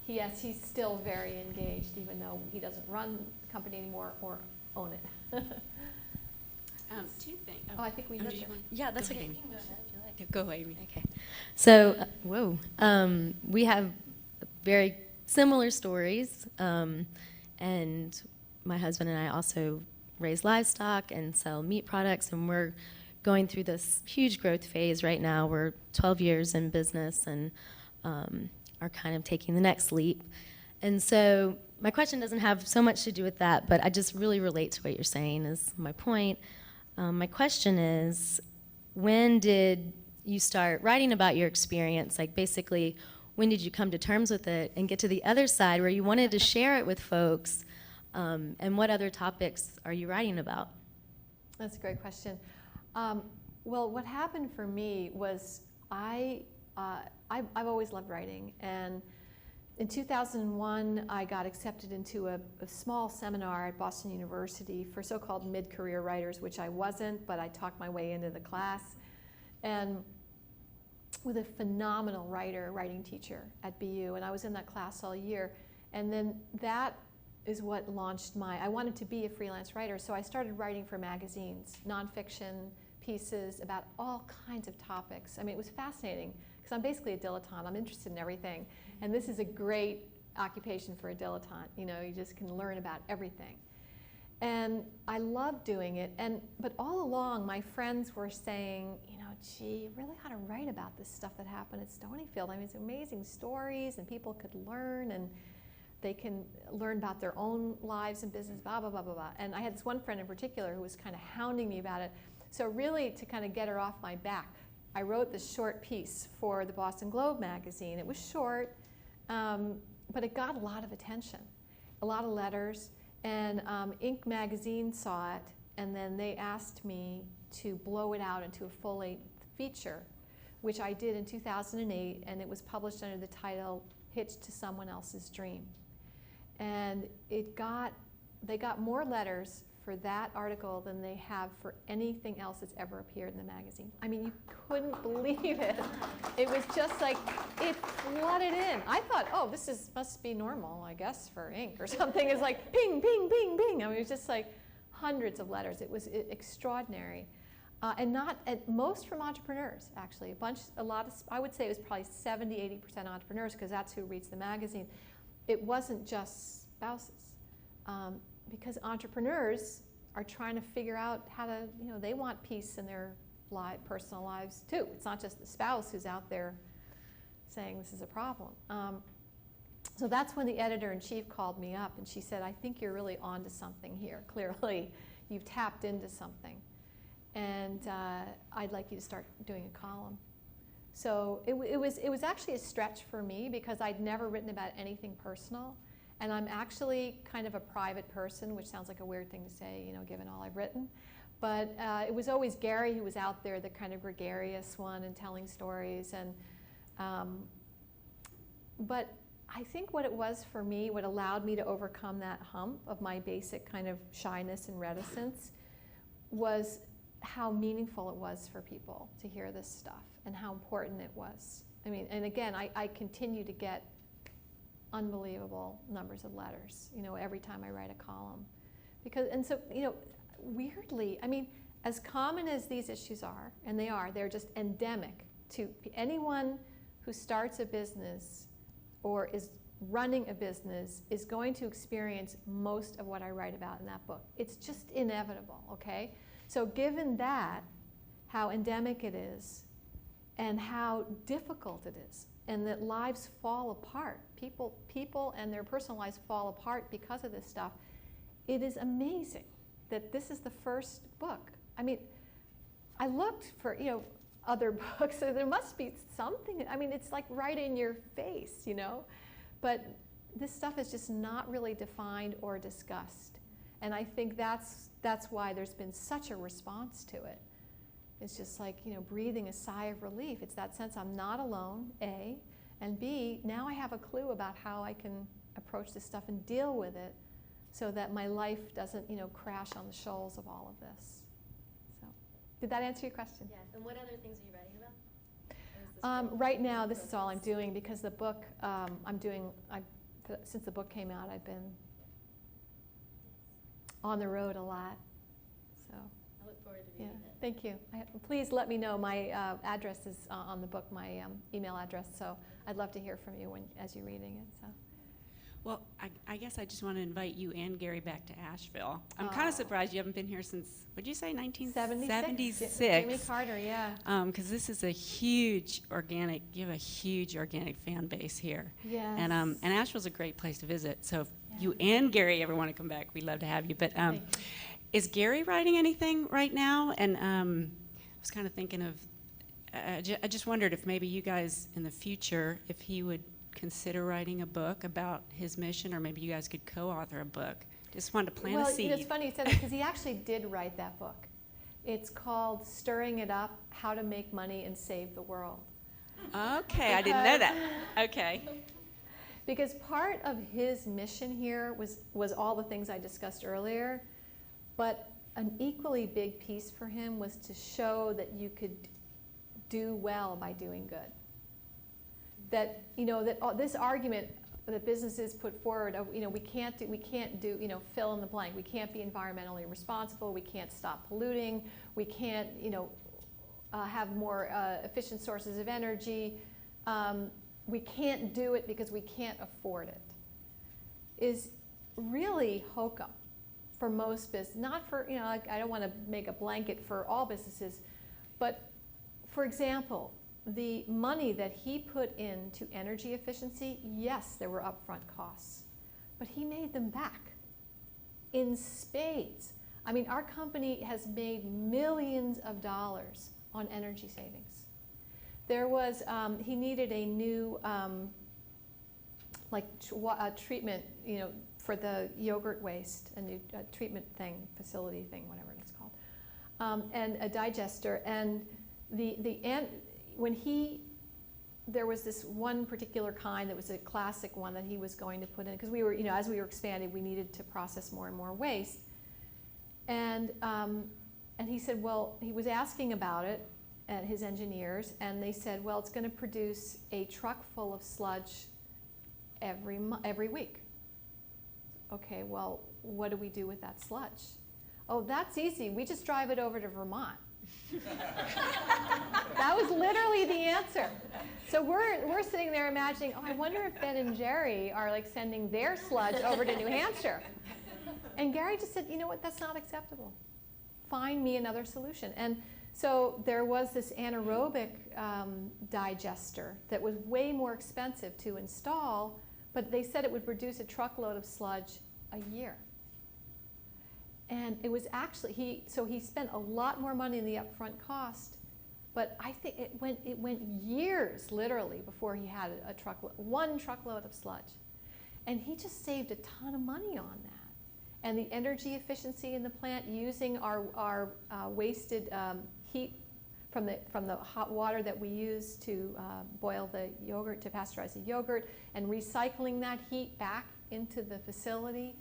yes, he's still very engaged, even though he doesn't run the company anymore or own it. Do you think? Oh, I think we lived there. Yeah, that's Go okay. ahead. Go, Amy. Okay. So, we have very similar stories, and my husband and I also raise livestock and sell meat products, and we're going through this huge growth phase right now. We're 12 years in business and are kind of taking the next leap. And so my question doesn't have so much to do with that, but I just really relate to what you're saying is my point. My question is, when did you start writing about your experience? Like basically, when did you come to terms with it and get to the other side where you wanted to share it with folks? And what other topics are you writing about? That's a great question. Well, what happened for me was I've always loved writing, and in 2001, I got accepted into a small seminar at Boston University for so-called mid-career writers, which I wasn't, but I talked my way into the class. And with a phenomenal writing teacher at BU, and I was in that class all year. And then that is what launched I wanted to be a freelance writer, so I started writing for magazines, nonfiction pieces about all kinds of topics. I mean, it was fascinating, because I'm basically a dilettante. I'm interested in everything. And this is a great occupation for a dilettante. You know, you just can learn about everything. And I loved doing it. But all along, my friends were saying, you know, gee, you really ought to write about this stuff that happened at Stonyfield. I mean, it's amazing stories, and people could learn, and they can learn about their own lives and business, blah, blah, blah, blah, blah. And I had this one friend in particular who was kind of hounding me about it. So really, to kind of get her off my back, I wrote this short piece for the Boston Globe magazine. It was short, but it got a lot of attention, a lot of letters. And Inc. magazine saw it, and then they asked me to blow it out into a full-length feature, which I did in 2008, and it was published under the title Hitched to Someone Else's Dream. And they got more letters for that article than they have for anything else that's ever appeared in the magazine. I mean, you couldn't believe it. It was just like, it flooded in. I thought, oh, must be normal, I guess, for Inc. or something. It's like, bing, bing, bing, bing. I mean, it was just like hundreds of letters. It was extraordinary. And most from entrepreneurs, actually. I would say it was probably 70, 80% entrepreneurs, because that's who reads the magazine. It wasn't just spouses. Because entrepreneurs are trying to figure out how to, you know, they want peace in their personal lives too. It's not just the spouse who's out there saying this is a problem. So that's when the editor-in-chief called me up, and she said, I think you're really onto something here. Clearly, you've tapped into something. And I'd like you to start doing a column. So it was actually a stretch for me, because I'd never written about anything personal. And I'm actually kind of a private person, which sounds like a weird thing to say, you know, given all I've written. But it was always Gary who was out there, the kind of gregarious one and telling stories. But I think what it was for me, what allowed me to overcome that hump of my basic kind of shyness and reticence, was how meaningful it was for people to hear this stuff and how important it was. I mean, and again, I continue to get unbelievable numbers of letters, you know, every time I write a column. And so, you know, weirdly, I mean, as common as these issues are, and they're just endemic to anyone who starts a business or is running a business is going to experience most of what I write about in that book. It's just inevitable, okay? So given that, how endemic it is, and how difficult it is, and that lives fall apart, people and their personal lives fall apart because of this stuff, it is amazing that this is the first book. I mean, I looked for, you know, other books, so there must be something. I mean, it's like right in your face, you know? But this stuff is just not really defined or discussed. And I think that's why there's been such a response to it. It's just like, you know, breathing a sigh of relief. It's that sense I'm not alone, A, and B, now I have a clue about how I can approach this stuff and deal with it so that my life doesn't, you know, crash on the shoals of all of this. So, did that answer your question? Yes. And what other things are you writing about? Right now, this is all I'm doing, because the book since the book came out, I've been on the road a lot. So I look forward to yeah, reading it. thank you. Please let me know. My address is on the book, my email address. So I'd love to hear from you as you're reading it. So. Well, I guess I just want to invite you and Gary back to Asheville. I'm kind of surprised you haven't been here since, what'd you say, 1976? Jimmy Carter, yeah. Because this is a huge organic, you have a huge organic fan base here. Yes. And Asheville's a great place to visit. So if you and Gary ever want to come back, we'd love to have you. But is Gary writing anything right now? And I was kind of thinking of, I just wondered if maybe you guys in the future, if he would consider writing a book about his mission, or maybe you guys could co-author a book. Just wanted to plant a seed. Well, it's funny you said that, because he actually did write that book. It's called Stirring It Up, How to Make Money and Save the World. Okay, I didn't know that. Okay. Because part of his mission here was all the things I discussed earlier, but an equally big piece for him was to show that you could do well by doing good. That, this argument that businesses put forward of, we can't do, fill in the blank. We can't be environmentally responsible. We can't stop polluting. We can't, have more efficient sources of energy. We can't do it because we can't afford it, is really hokum for most business. Not for, I don't want to make a blanket for all businesses, but for example, the money that he put into energy efficiency, yes, there were upfront costs, but he made them back in spades. I mean, our company has made millions of dollars on energy savings. There was, he needed a new, treatment, for the yogurt waste, a new treatment facility thing, whatever it's called, and a digester. And there was this one particular kind that was a classic one that he was going to put in, because we were, as we were expanding, we needed to process more and more waste. And he said, well, he was asking about it at his engineers, and they said, well, it's going to produce a truck full of sludge every week. Okay, well, what do we do with that sludge? Oh, that's easy. We just drive it over to Vermont. That was literally the answer. So we're sitting there imagining, oh, I wonder if Ben and Jerry are like sending their sludge over to New Hampshire. And Gary just said, you know what, that's not acceptable. Find me another solution. And so there was this anaerobic digester that was way more expensive to install, but they said it would produce a truckload of sludge a year. And it was actually, he spent a lot more money in the upfront cost, but I think it went years, literally, before he had one truckload of sludge. And he just saved a ton of money on that. And the energy efficiency in the plant, using our wasted heat from the hot water that we use to boil the yogurt, to pasteurize the yogurt, and recycling that heat back into the facility.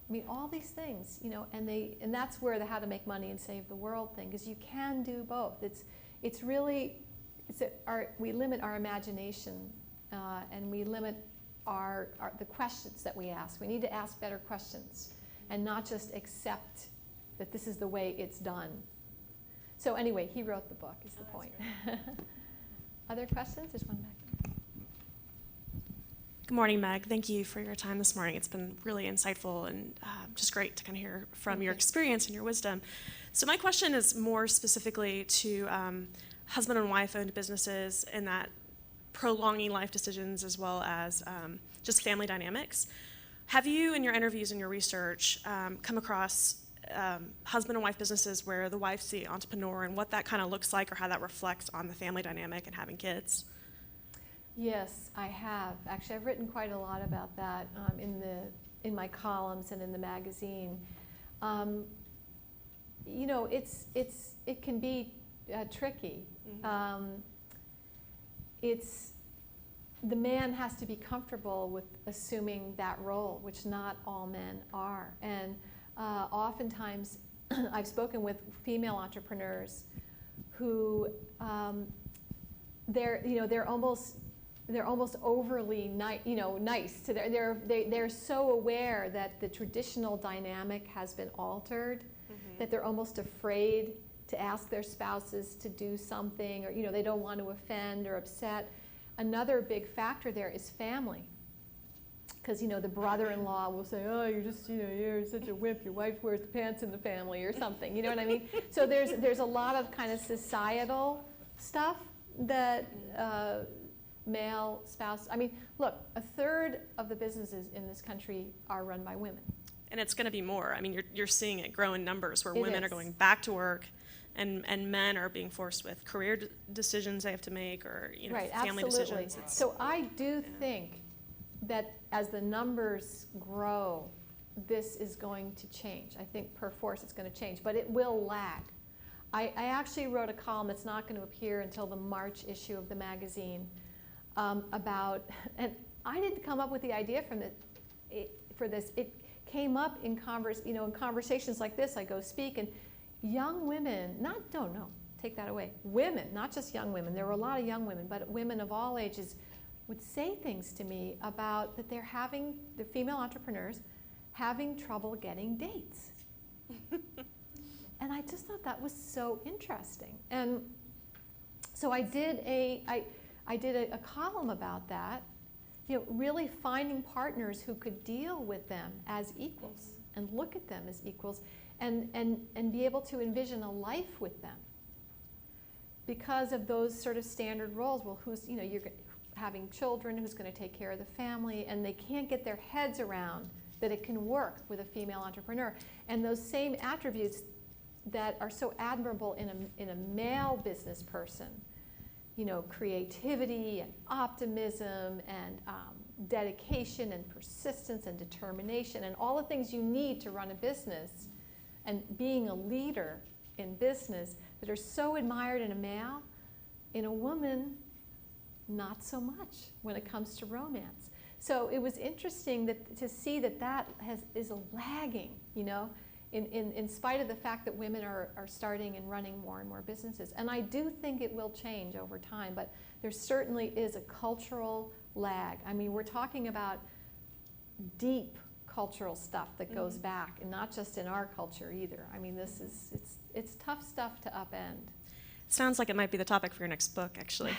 I mean, all these things, and that's where the how to make money and save the world thing, because you can do both. We limit our imagination, and we limit the questions that we ask. We need to ask better questions, and not just accept that this is the way it's done. So anyway, he wrote the book, is the point. Other questions? There's one back there. Good morning, Meg. Thank you for your time this morning. It's been really insightful and just great to kind of hear from your experience and your wisdom. So my question is more specifically to husband and wife-owned businesses, and that prolonging life decisions as well as just family dynamics. Have you, in your interviews and your research, come across husband and wife businesses where the wife's the entrepreneur, and what that kind of looks like, or how that reflects on the family dynamic and having kids? Yes, I have. Actually, I've written quite a lot about that in my columns and in the magazine. It can be tricky. Mm-hmm. The man has to be comfortable with assuming that role, which not all men are. And oftentimes, I've spoken with female entrepreneurs who they're almost overly nice to they're so aware that the traditional dynamic has been altered, that they're almost afraid to ask their spouses to do something, or they don't want to offend or upset. Another big factor there is family, because the brother-in-law will say, oh, you're such a wimp, your wife wears the pants in the family, or something, you know what I mean? So there's a lot of kind of societal stuff that male spouse, look, a third of the businesses in this country are run by women. And it's going to be more. You're seeing it grow in numbers where It women is. are going back to work, and men are being forced with career decisions they have to make, or Right, family absolutely. decisions. So I do think that as the numbers grow, this is going to change. I think per force it's going to change, but it will lag. I actually wrote a column that's not going to appear until the March issue of the magazine about, and I didn't come up with the idea for this. It came up in in conversations like this. I go speak, and young women, take that away. Women, not just young women. There were a lot of young women, but women of all ages would say things to me about that the female entrepreneurs, having trouble getting dates. And I just thought that was so interesting. And so I did a column about that, really finding partners who could deal with them as equals and look at them as equals and be able to envision a life with them. Because of those sort of standard roles, well, you're having children, who's going to take care of the family, and they can't get their heads around that it can work with a female entrepreneur. And those same attributes that are so admirable in a male business person, creativity and optimism and dedication and persistence and determination and all the things you need to run a business and being a leader in business that are so admired in a male, in a woman, not so much when it comes to romance. So it was interesting to see that is lagging, in spite of the fact that women are starting and running more and more businesses. And I do think it will change over time, but there certainly is a cultural lag. I mean, we're talking about deep cultural stuff that goes back, and not just in our culture either. I mean, it's tough stuff to upend. Sounds like it might be the topic for your next book, actually.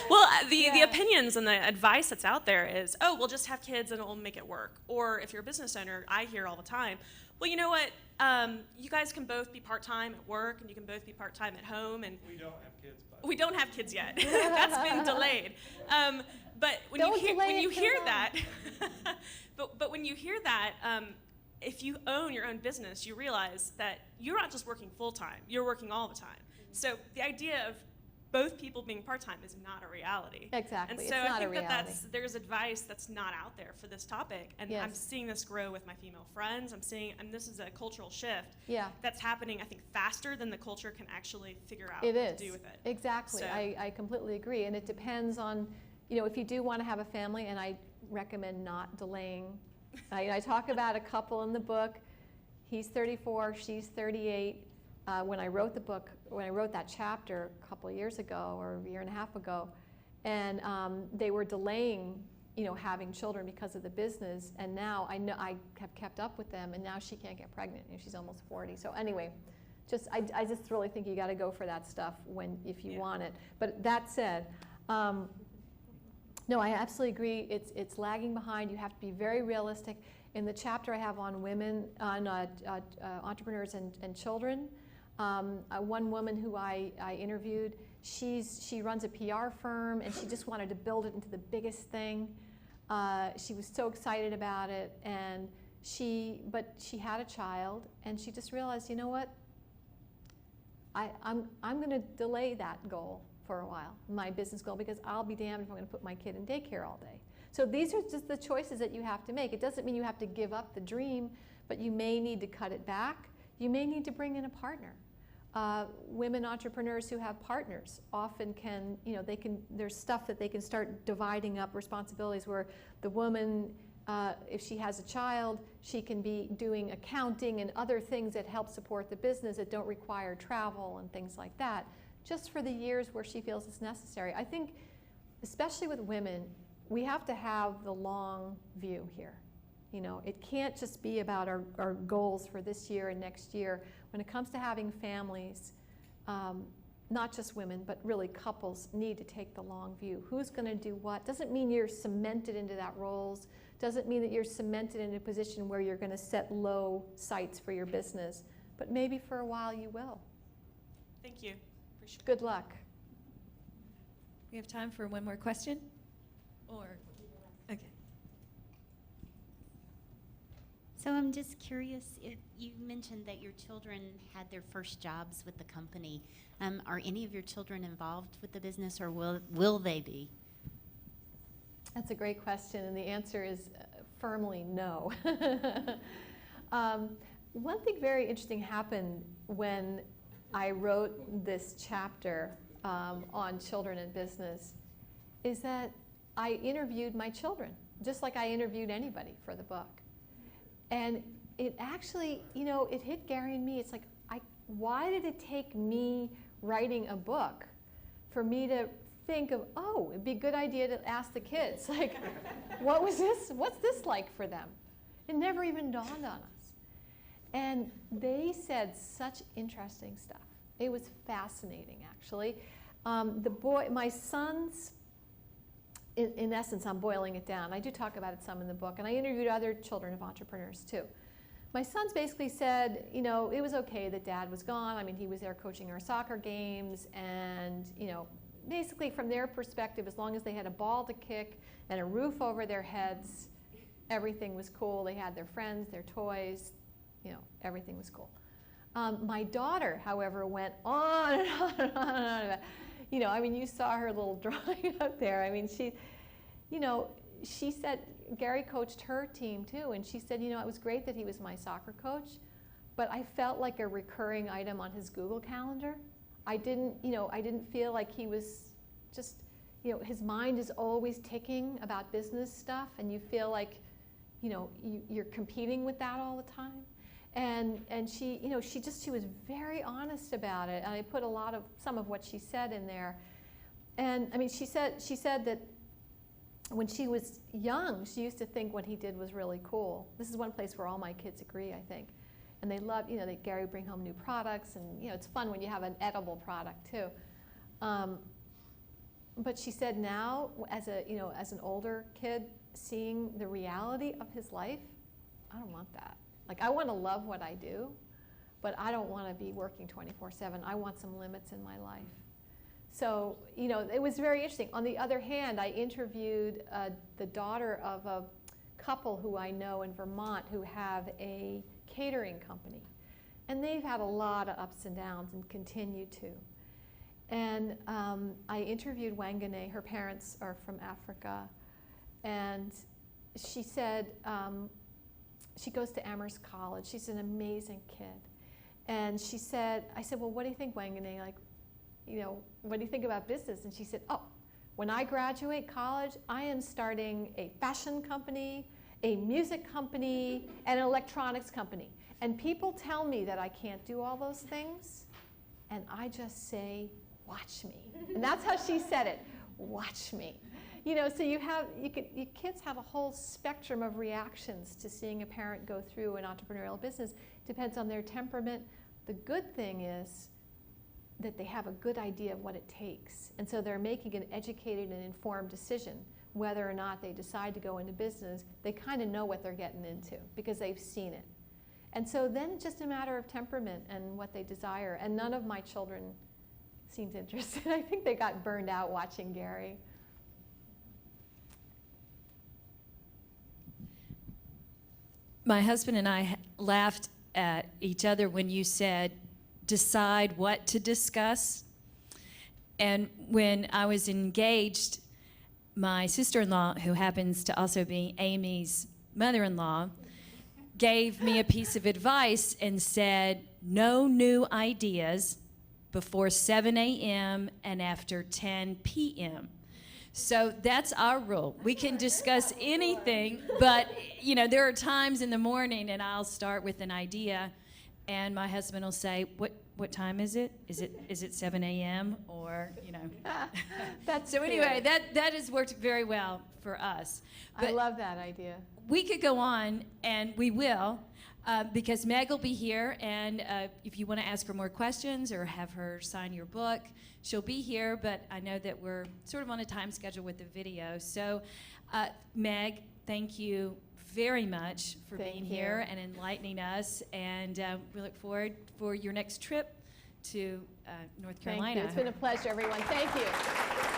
Well, the opinions and the advice that's out there is, we'll just have kids and it'll make it work. Or if you're a business owner, I hear all the time, well, you know what? You guys can both be part-time at work, and you can both be part-time at home. And we don't have kids. We don't have kids yet. That's been delayed. But when you hear that, but when you hear that, if you own your own business, you realize that you're not just working full-time. You're working all the time. So the idea of both people being part-time is not a reality. Exactly, and so it's not I think a reality. there's advice that's not out there for this topic, and Yes. I'm seeing this grow with my female friends. And this is a cultural shift that's happening, I think, faster than the culture can actually figure out what to do with it. Exactly. So. I completely agree, and it depends on, if you do want to have a family, and I recommend not delaying. I talk about a couple in the book. He's 34, she's 38. When I wrote that chapter a couple of years ago or a year and a half ago, and they were delaying, having children because of the business, and now I have kept up with them, and now she can't get pregnant, she's almost 40. So anyway, I just really think you got to go for that stuff if you want it. But that said, no, I absolutely agree. It's lagging behind. You have to be very realistic. In the chapter I have on women, on entrepreneurs and children. One woman who I interviewed, she runs a PR firm, and she just wanted to build it into the biggest thing. She was so excited about it, but she had a child, and she just realized, you know what? I'm going to delay that goal for a while, my business goal, because I'll be damned if I'm going to put my kid in daycare all day. So these are just the choices that you have to make. It doesn't mean you have to give up the dream, but you may need to cut it back. You may need to bring in a partner. Women entrepreneurs who have partners often can, there's stuff that they can start dividing up responsibilities where the woman, if she has a child, she can be doing accounting and other things that help support the business that don't require travel and things like that, just for the years where she feels it's necessary. I think, especially with women, we have to have the long view here. It can't just be about our goals for this year and next year. When it comes to having families, not just women, but really couples need to take the long view. Who's going to do what? Doesn't mean you're cemented into that roles. Doesn't mean that you're cemented in a position where you're going to set low sights for your business. But maybe for a while you will. Thank you. Appreciate it. Good luck. We have time for one more question? Okay. So I'm just curious, if you mentioned that your children had their first jobs with the company. Are any of your children involved with the business, or will they be? That's a great question, and the answer is firmly no. One thing very interesting happened when I wrote this chapter on children and business is that I interviewed my children, just like I interviewed anybody for the book. And it actually, you know, it hit Gary and me. It's like, why did it take me writing a book for me to think of, oh, it'd be a good idea to ask the kids, like, what's this like for them? It never even dawned on us. And they said such interesting stuff. It was fascinating, actually. My son's, in essence, I'm boiling it down. I do talk about it some in the book, and I interviewed other children of entrepreneurs too. My son's basically said, you know, it was okay that Dad was gone. I mean, he was there coaching our soccer games, and, you know, basically from their perspective, as long as they had a ball to kick and a roof over their heads, everything was cool. They had their friends, their toys, you know, everything was cool. My daughter, however, went on and on and on and on about, you know, I mean, you saw her little drawing up there. I mean, she, you know, she said, Gary coached her team too, and she said, you know, it was great that he was my soccer coach, but I felt like a recurring item on his Google Calendar. I didn't feel like he was just, you know, his mind is always ticking about business stuff, and you feel like, you know, you're competing with that all the time. And she, you know, she was very honest about it, and I put some of what she said in there. And I mean, she said that when she was young, she used to think what he did was really cool. This is one place where all my kids agree, I think. And they love, you know, Gary would bring home new products, and, you know, it's fun when you have an edible product too. But she said now, as an older kid, seeing the reality of his life, I don't want that. Like, I want to love what I do, but I don't want to be working 24/7. I want some limits in my life. So, you know, it was very interesting. On the other hand, I interviewed the daughter of a couple who I know in Vermont who have a catering company. And they've had a lot of ups and downs and continue to. And I interviewed Wangane. Her parents are from Africa. And she said, she goes to Amherst College. She's an amazing kid. And she said, I said, well, what do you think, Wangane? Like, you know, what do you think about business? And she said, oh, when I graduate college, I am starting a fashion company, a music company, and an electronics company. And people tell me that I can't do all those things, and I just say, watch me. And that's how she said it, watch me. You know, so your kids have a whole spectrum of reactions to seeing a parent go through an entrepreneurial business. Depends on their temperament. The good thing is that they have a good idea of what it takes. And so they're making an educated and informed decision whether or not they decide to go into business. They kind of know what they're getting into because they've seen it. And so then it's just a matter of temperament and what they desire. And none of my children seemed interested. I think they got burned out watching Gary. My husband and I laughed at each other when you said, decide what to discuss. And when I was engaged, my sister-in-law, who happens to also be Amy's mother-in-law, gave me a piece of advice and said, no new ideas before 7 a.m. and after 10 p.m. So that's our rule. We can discuss anything, but you know, there are times in the morning and I'll start with an idea and my husband will say, what time is it? Is it 7 a.m. or, you know. That's so anyway, that has worked very well for us. But I love that idea. We could go on, and we will, because Meg will be here, and if you want to ask her more questions or have her sign your book, she'll be here, but I know that we're sort of on a time schedule with the video. So, Meg, thank you very much for being here and enlightening us, and we look forward for your next trip to North Carolina. Thank you. It's been a pleasure, everyone. Thank you.